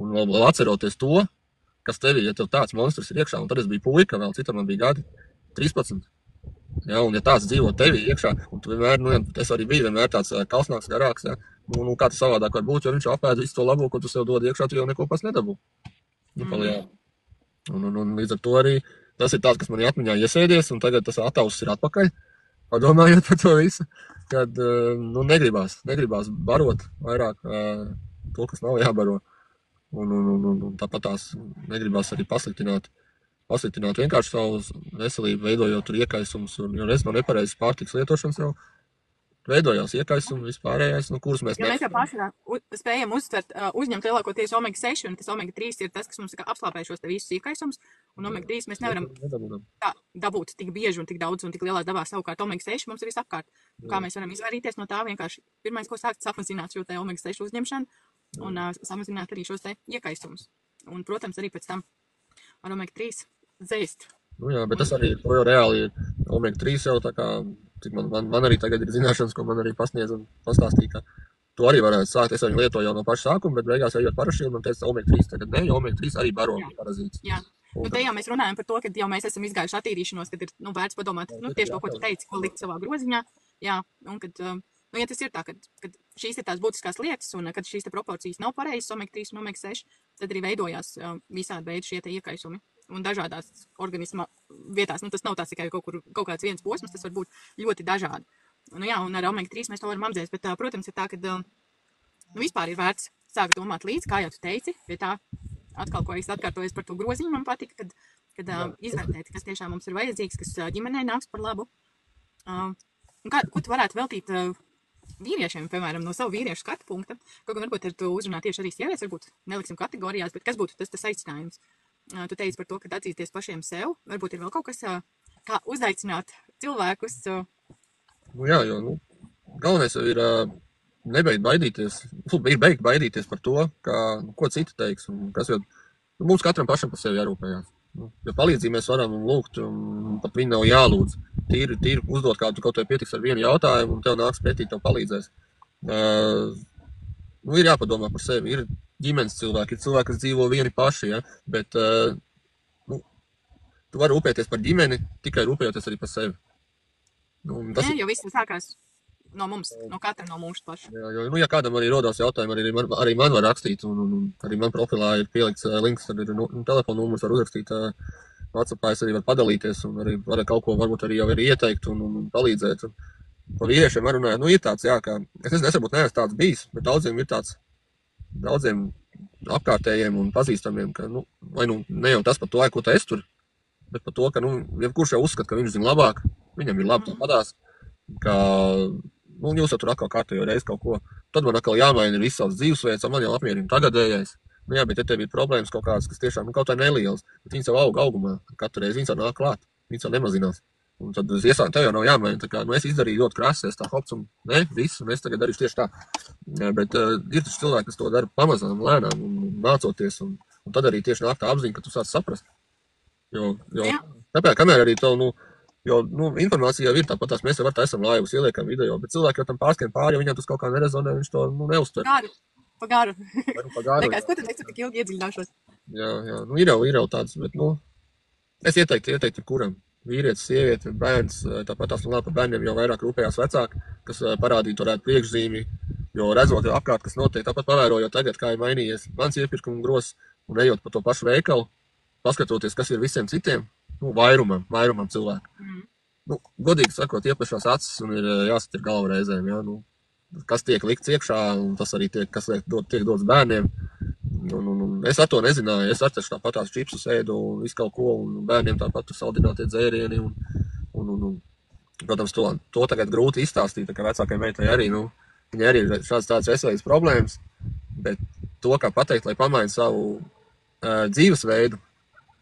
un vēl atceroties to, kas tevī, ja tev tāds monstrs ir iekšā, un tad es biju puika, vēl citam man bija gadi 13. Un ja tāds dzīvo tevī iekšā, un tu vienmēr, es arī biju vienmēr tāds kalsnāks, garāks, kā tas savādāk var būt, jo viņš apēd visu to labo, ko tu sev dod iekšā, tu jau neko pats nedabū. Un līdz ar to arī tas ir tāds, kas man atmiņā iesēdies, un tagad tas atausis ir atpakaļ, padomājot par to visu, kad negribās barot vairāk to, kas nav jābaro, un tāpat tās negribās arī pasliktināt vienkārši savu veselību, veidojot tur iekaisumus, jo reiz no nepareizes pārtikas lietošanas jau veidojās iekaisumi vispārējais, kurus mēs mēs jau paši spējam uzņemt lielākoties omega-6, un tas omega-3 ir tas, kas mums apslāpē šos te visus iekaisumus, un omega-3 mēs nevaram dabūt tik bieži un tik daudz un tik lielā dabā, savukārt omega-6 mums ir visapkārt. Kā mēs varam izvairīties no tā vienkārši, pirmais, ko sākt samazināt šo te omega-6 uzņemšanu un samazināt arī šos te iekaisumus. Un, protams, arī pēc tam ar omega-3 dzēst. Nu jā, bet tas arī to jau reāli ir. Omega-3 jau tā kā, cik man arī tagad ir zināšanas, ko man arī pasniedz un pastāstīja, ka to arī varētu sākt. Es viņu lietoju jau no paša sākuma, bet beigās ejot parašīm, man teica, omega-3 tagad ne, jo omega-3 arī baro parazīts. Jā. Nu, te jau mēs runājam par to, ka jau mēs esam izgājuši attīrīšanos, kad ir, vērts padomāt, tieši to, ko tu teici, ko likt savā groziņā. Jā, un kad, ja tas ir tā, kad šīs ir tās būtiskās lietas, un kad šīs te proporcijas nav pareizas, omega-3 un omega-6, tad arī veidojās visādi veidi šie te iekaisumi. Un dažādās organisma vietās, tas nav tās tikai kaut kāds viens posms, tas var būt ļoti dažādi. Nu jā, un ar omega-3 mēs to varam apdzēst, bet, protams, ir tā, ka vispār ir vērts sākt domāt līdz, kā jau tu teici, pie tā atkal, ko es atkārtojos par to groziņu, man patika, kad izvērtēt, kas tiešām mums ir vajadzīgs, kas ģimenei nāks par labu. Ko tu varētu veltīt vīriešiem, piemēram, no savu vīriešu skatu punkta, kaut kā varbūt ar to uzrunāt tieši arī sievietes, varbūt neliksim kategorijās, bet kas būtu tas aicinājums? Tu teici par to, ka atzīsties pašiem sev, varbūt ir vēl kaut kas, kā uzaicināt cilvēkus. Nu jā, jo, galvenais jau ir nebeigt baidīties, ir beigt baidīties par to, ko citi teiks, un kas jau, mums katram pašam par sevi jārūpējās. Jo palīdzību mēs varam lūgt, un pat viņi nav jālūdz. Tīri uzdot kādu, kaut vai pietiks ar vienu jautājumu, un tev nāks pretī, tev palīdzēs. Ir jāpadomā par sevi, ir ģimenes cilvēki, ir cilvēki, kas dzīvo vieni paši, ja? Bet tu vari rūpēties par ģimeni, tikai rūpējoties arī par sevi. Tas jo viss sākās no mums, no katra no mūsu paša. Jā, jo, ja kādam arī rodās jautājumi, arī man var rakstīt, un arī man profilā ir pielikts links, tad ir telefona numurs, var uzrakstīt WhatsAppā, es arī varu padalīties, un arī var kaut ko varbūt arī jau ir ieteikt un palīdzēt. Un par vīriešiem var runāt, ir tāds, jā, ka es varbūt neesmu tāds bijis, bet daudziem apkārtējiem un pazīstamiem, ka, vai ne jau tas par to, ko tu esi tur, bet par to, ka, jebkurš jau uzskata, ka viņš zina labāk, viņam ir labi tāpadās, ka, jūs jau tur atkal kārtējo reizi kaut ko, tad man atkal jāmaina viss savs dzīvesveids, man jau apmierina tagadējais. Jā, bet ja tev ir problēmas kaut kādas, kas tiešām kaut tā nelielas, bet viņas jau augumā, katru reizi viņas jau nāk klāt, viņas jau nemazinās. Un tad tev jau nav jāmaina, tā kā, es izdarīju ļoti krasi, es tā hops un viss, un es tagad darīšu tieši tā. Jā, bet ir taču cilvēki, kas to dara pamazām, lēnām un mācoties, un tad arī tieši nāk tā apziņa, ka tu sāc saprast. Jo tāpēc, kamēr arī tev, informācija jau ir tāpat tās, mēs jau esam laivus, ieliekam video, bet cilvēki jau tam pārskrien pāri, ja viņam tas kaut kā nerezonē, viņš to neuztver. Pagaru. Nekās, ko tad es tik ilgi iedziļināšos? Jā, ir jau tāds, bet, es ieteiktu kuram. Vīrietis, sieviete, bērns, tāpat tās par bērniem jau vairāk rūpējās vecāki, kas parādītu varētu priekšzīmi, jo redzot jau apkārt, kas notiek, tāpat pavērojot tagad, kā ir mainījies mans iepirkuma gros, un ejot pa to pašu veikalu, paskatoties, kas ir visiem citiem, vairumam cilvēku. Godīgi sakot, ieplešās acis un ir jāsatir galva reizēm, jā, kas tiek likts iekšā, un tas arī kas tiek dots bērniem. Es ar to nezināju, es atcešu tāpat tās čipsus ēdu un visu kaut ko, un bērniem tāpat saldinātie dzērieni, un protams, to tagad grūti izstāstīt, ka vecākai meitai arī, viņai arī ir tādas veselības problēmas, bet to, kā pateikt, lai pamaina savu dzīvesveidu,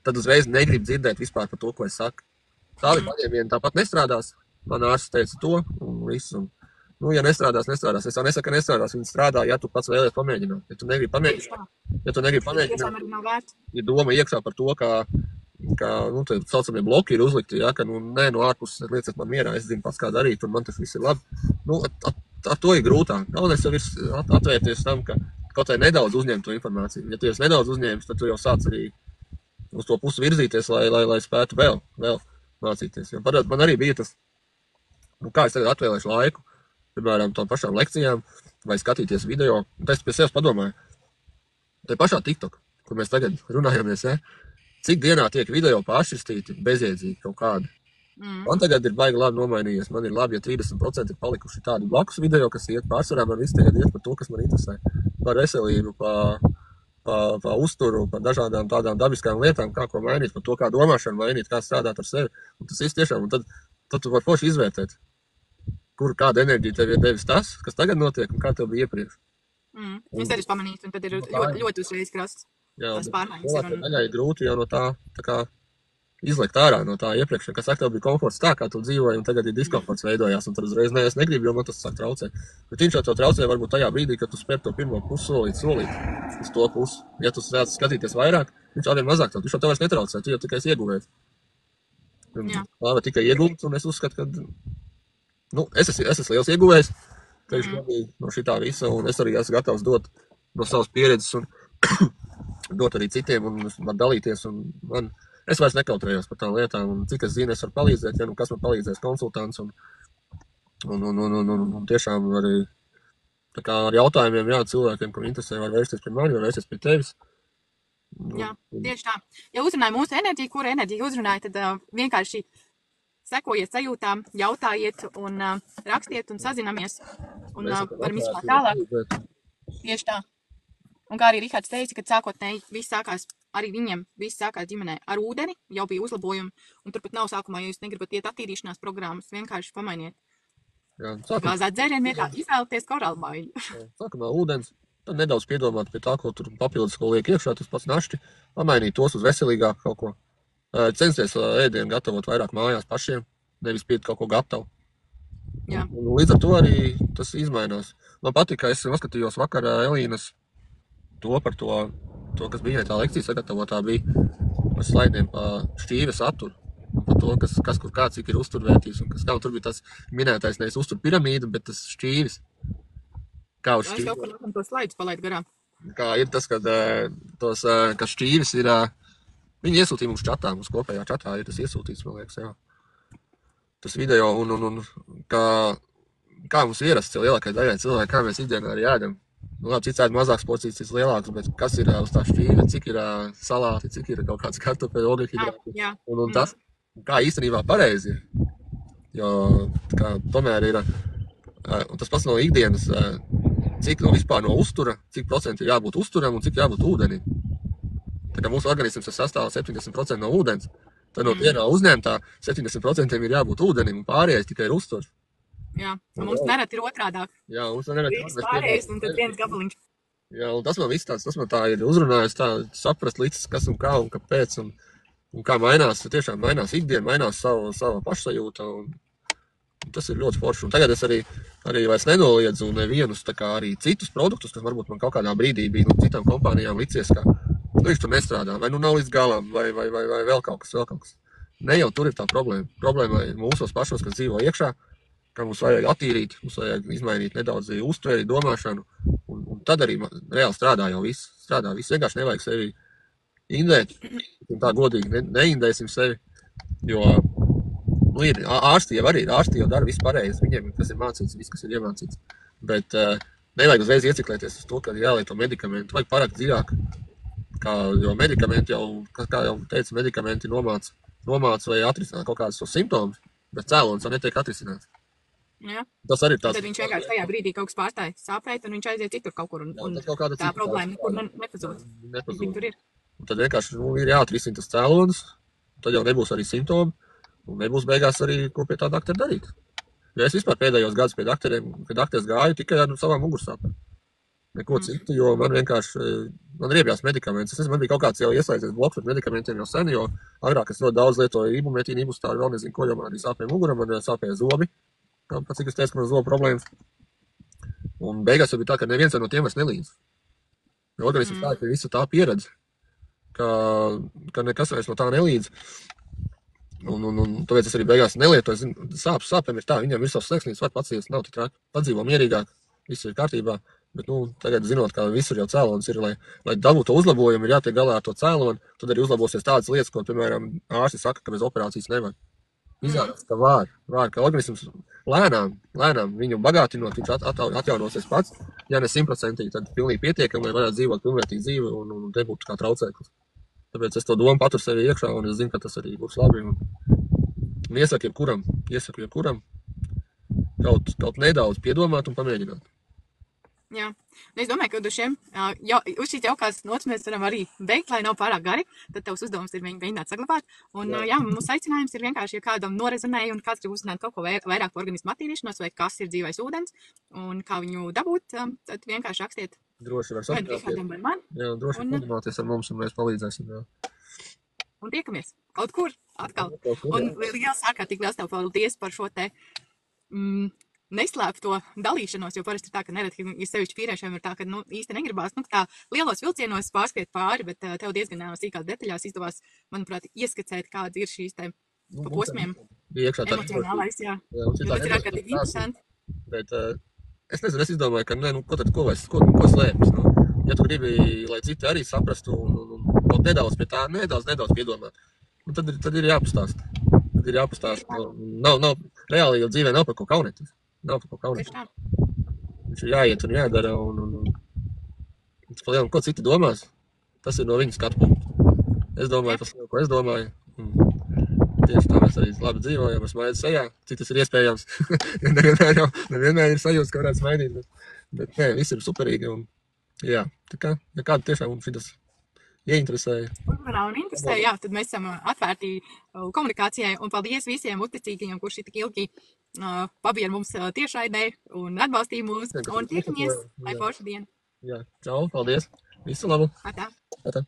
tad uzreiz negrib dzirdēt vispār par to, ko es saku. Tādi paņēmieni tāpat nestrādās, man ārsts teica to, un viss, un ja nestrādās. Es jau nesaku, ka nestrādās. Viņi strādā, ja tu pats vēlies pamēģināt. Ja tu negribi pamēģināt, ir doma iekšā par to, ka tā saucamie bloki ir uzlikti, ja, ka, ārpuses lieciet man mierā, es zinu pats, kā darīt, un man tas viss ir labi. Ar to ir grūtāk. Galvenais jau ir atvērties tam, ka kaut vai nedaudz uzņemt to informāciju. Ja tu esi nedaudz uzņēmis, tad tu jau sāc arī uz to pusi virzīties, lai spētu vēl mācīties. Jo man arī bija tas, kā es tagad atvēlēšu laiku, piemēram, tām pašām lekcijām, vai skatīties video, un es pie sevis padomāju, tai pašā TikTok, kur mēs tagad runājamies, cik dienā tiek video pāršķirstīti bezjēdzīgi kaut kādi. Man tagad ir baigi labi nomainījies, man ir labi, ja 30% ir palikuši tādi blakus video, kas iet pārsvarā, man viss tagad iet par to, kas man interesē, par veselību, pa uzturu, par dažādām tādām dabiskām lietām, kā ko mainīt, par to, kā domāšanu mainīt, kā strādāt ar sevi, un tas viss tiešām, un tad tu vari forši izvērtēt. Kāda enerģija tev ir devis tas, kas tagad notiek, un kā tev bija iepriekš. Es arī pamanīju, un tad ir ļoti uzreiz krasts. Jā, daļai ir grūti jau no tā kā izlikt ārā no tā iepriekš, kas tev bija komforts tā, kā tu dzīvoji, un tagad ir diskomforts veidojās, un tad uzreiz es negribu, jo man tas sāk traucēt. Bet viņš jau to traucē varbūt tajā brīdī, kad tu spēr to pirmo solīt uz to pusi. Ja tu sāc skatīties vairāk, viņš jau vien mazāk tev, viņš jau tev vairs netraucē, tu jau tikai ieguvējis. Lāva tikai iegūts, un es uzskatu, ka, es esmu liels ieguvējs, ka viņš bija no šitā visa, un es arī esmu gatavs dot no savas pieredzes, un dot arī citiem, un var dalīties, un es vairs nekautrējos par tām lietām, un cik es zinu, es varu palīdzēt, ja kas man palīdzēs konsultants, un tiešām arī tā kā ar jautājumiem, cilvēkiem, kur interesē, var vērsties pie mani, var vērsties pie tevis. Jā, tieši tā. Ja uzrunāja mūsu enerģiju, kura enerģija uzrunāja, tad vienkārši sekojiet sajūtām, jautājiet un rakstiet un sazinamies, un varam izklāt tālāk. Tieši tā. Un kā arī Rihards teica, kad sākotnēji viss sākās, arī viņiem viss sākās ģimenē ar ūdeni, jau bija uzlabojumi, un turpat nav sākumā, ja jūs negribat iet attīrīšanās programmas, vienkārši pamainiet. Gāzāt dzērienu vietā, izvēlieties korālbāļu. Sākumā ūdens, tad nedaudz piedomāt pie tā, ko tur papildus, ko liek iekšā, tas pats našķi, pamainīt tos uz veselīgāku kaut ko. Censties ēdienu gatavot vairāk mājās pašiem, nevis piet kaut ko gatavu. Un līdz ar to arī tas izmainās. Man patīk, ka es noskatījos vakarā Elīnas par to, kas bija tā lekcija sagatavotā, bija par slaidiem pa šķīves saturu, par to, kas kur kā, cik ir uzturvērtības, un kas kā, un tur bija tas minētais nevis uztur piramīda, bet tas šķīves. Kā uz šķīves. Es jau par to slaidus palaid garām. Kā ir tas, ka šķīves ir, viņi iesūtīja mums čatā, mums kopējā čatā ir tas iesūtīts, man liekas, jā. Tas video, un kā mums ierasts lielākai daļai cilvēki, kā mēs ikdienā arī ēdam. Labi, cits ēd mazāks porcijas, cits lielāks, bet kas ir uz tā šķīve, cik ir salāti, cik ir kaut kāds kartupeļu, ogļhidrāti. Un tas, kā īstenībā pareizi ir. Jo tomēr ir, un tas pats no ikdienas, cik vispār no uztura, cik procenti ir jābūt uzturam un cik jābūt ūdenim. Tā kā mūsu organisms sastāv 70% no ūdens, tad no dienā uzņemtā 70% ir jābūt ūdenim un pārējais tikai ir uzturs. Jā, un mums nerad ir otrādāk. Jā, mums nerad ir otrādāk. Pārējais un tad viens gabaliņš. Jā, un tas man viss tāds, tas man tā ir uzrunājis, tā saprast līdz, kas un kā un kāpēc, un kā mainās, tiešām mainās ikdiena, mainās sava pašsajūta, un tas ir ļoti forši. Un tagad es arī vairs nenoliedzu nevienus, tā kā arī citus produktus, kas varbūt man kaut kādā brīdī bija no citām kompānijām licies, ka viņš tur nestrādā, vai nav līdz galam, vai vēl kaut kas. Ne jau tur ir tā problēma. Problēma ir mūsos pašos, kas dzīvo iekšā, ka mums vajag attīrīt, mums vajag izmainīt nedaudz uztveri, domāšanu, un tad arī reāli strādā jau viss. Vienkārši nevajag sevi indēt, un tā godīgi neindēsim sevi, jo ārsti jau dara visu pareizi, viņiem kas ir mācīts, viss, kas ir iemācīts, bet nevajag uzreiz ieciklēties uz to, ka jālieto medikamentu, vajag parakt dziļāk, jo medikamenti jau, kā jau teica, medikamenti nomāc vai atrisināt kaut kādus tos simptomus, bet cēlonis jau netiek atrisināts. Jā. Tas arī tāds. Tad viņš vienkārši tajā brīdī kaut kas pārstāja sāpēt, un viņš aiziet citur kaut kur, un tā problēma nekur nepazūd. Tur ir. Un tad vienkārši ir jāatrisina tas cēlonis, tad jau nebūs arī simptomi, un nebūs beigās arī, ko pie tā doktora darīt. Ja es vispār pēdējos gadus pie doktoras gāju tikai ar savām mugursāpēm. Neko citu, jo man vienkārši, man riebjās medikaments. Es nezinu, man bija kaut kāds jau ieslēdzies bloks ar medikamentiem jau sen, jo agrāk es ļoti daudz lietoju ibumetīnu, ibustāru, vēl nezinu, ko, jo man arī sāpēja mugura, man sāpēja zobi. Pats, cik es teicu, ka man zobu problēmas. Un beigās jau bija tā, ka neviens no tiem vairs nelīdz. Jo organisms tā, ka visa tā pieredze, ka nekas vairs no tā nelīdz. Un tāpēc es arī beigās nelietoju. Sāpēm ir tā, viņam ir savs slēgsnīts, var paciest, nav tik traki. Padzīvo mierīgāk, viss ir kārtībā. Bet, tagad zinot, ka visur jau cēlonis ir, lai dabūtu uzlabojumu, ir jātiek galā ar to cēloni, tad arī uzlabosies tādas lietas, ko, piemēram, ārsti saka, ka bez operācijas nevar. Izrādās, ka var, ka organisms lēnām viņu bagātinot, viņš atjaunosies pats. Ja ne 100%, tad pilnīgi pietiekami, lai varētu dzīvot pilnvērtīgu dzīvi un nebūtu kā traucēklis. Tāpēc es to domu paturu sevi iekšā, un es zinu, ka tas arī būs labi. Un iesaku jebkuram kaut nedaudz piedomāt un pamēģināt. Jā, es domāju, ka uz šīs jaukās nots mēs varam arī beigt, lai nav pārāk gari, tad tavs uzdevums ir viņu mēģināt saglabāt. Un mūsu aicinājums ir vienkārši, ja kādam norezonēja un kāds grib uzzināt kaut ko vairāk par organismu attīrīšanos, vai kas ir dzīvais ūdens un kā viņu dabūt, tad vienkārši rakstiet. Droši var sadarbināties. Jā, droši padarbināties ar mums un mēs palīdzēsim. Jā. Un tiekamies kaut kur. atkal. Un liels, ārkārtīgi liels tev paldies par šo te neslēpto dalīšanos, jo parasti ir tā, ka nereti, ja sevišķi vīriešiem ir tā, ka īsti negribās, tā lielos vilcienos pārskriet pāri, bet tev diezgan sīkās detaļās izdevās, manuprāt, ieskicēt, kāds ir šīs te pa posmiem emocionālais, jā. Tas ir ārkārtīgi interesanti. Bet es nezinu, es izdomāju, ka ko slēpjas. Ja tu gribi, lai citi arī saprastu un nedaudz pie tā, nedaudz piedomā, tad ir jāpastāst. Tad ir jāpastāst. Nav reāli, jo dzīvē nav par ko kaunēties. Viņš ir jāiet un jādara. Ko citi domās, tas ir no viņas skatu punktu. Es domāju, tas ir, ko es domāju. Tieši tā mēs arī labi dzīvojam, ar smaidu sejā. Cik tas ir iespējams. Nevienmēr ir sajūta, ka varētu smaidīt. Bet nē, viss ir superīgi. Jā, tā kā, ja kādu tiešām šitas ieinteresēja. Un interesēja, jā, tad mēs esam atvērti komunikācijai. Un paldies visiem uzticīgajiem, kurši tik ilgi pabija mums tiešraidē un atbalstīja mūs. Un tiekamies, lai forša diena. Jā, čau, paldies. Visu labu. Atā. Atā.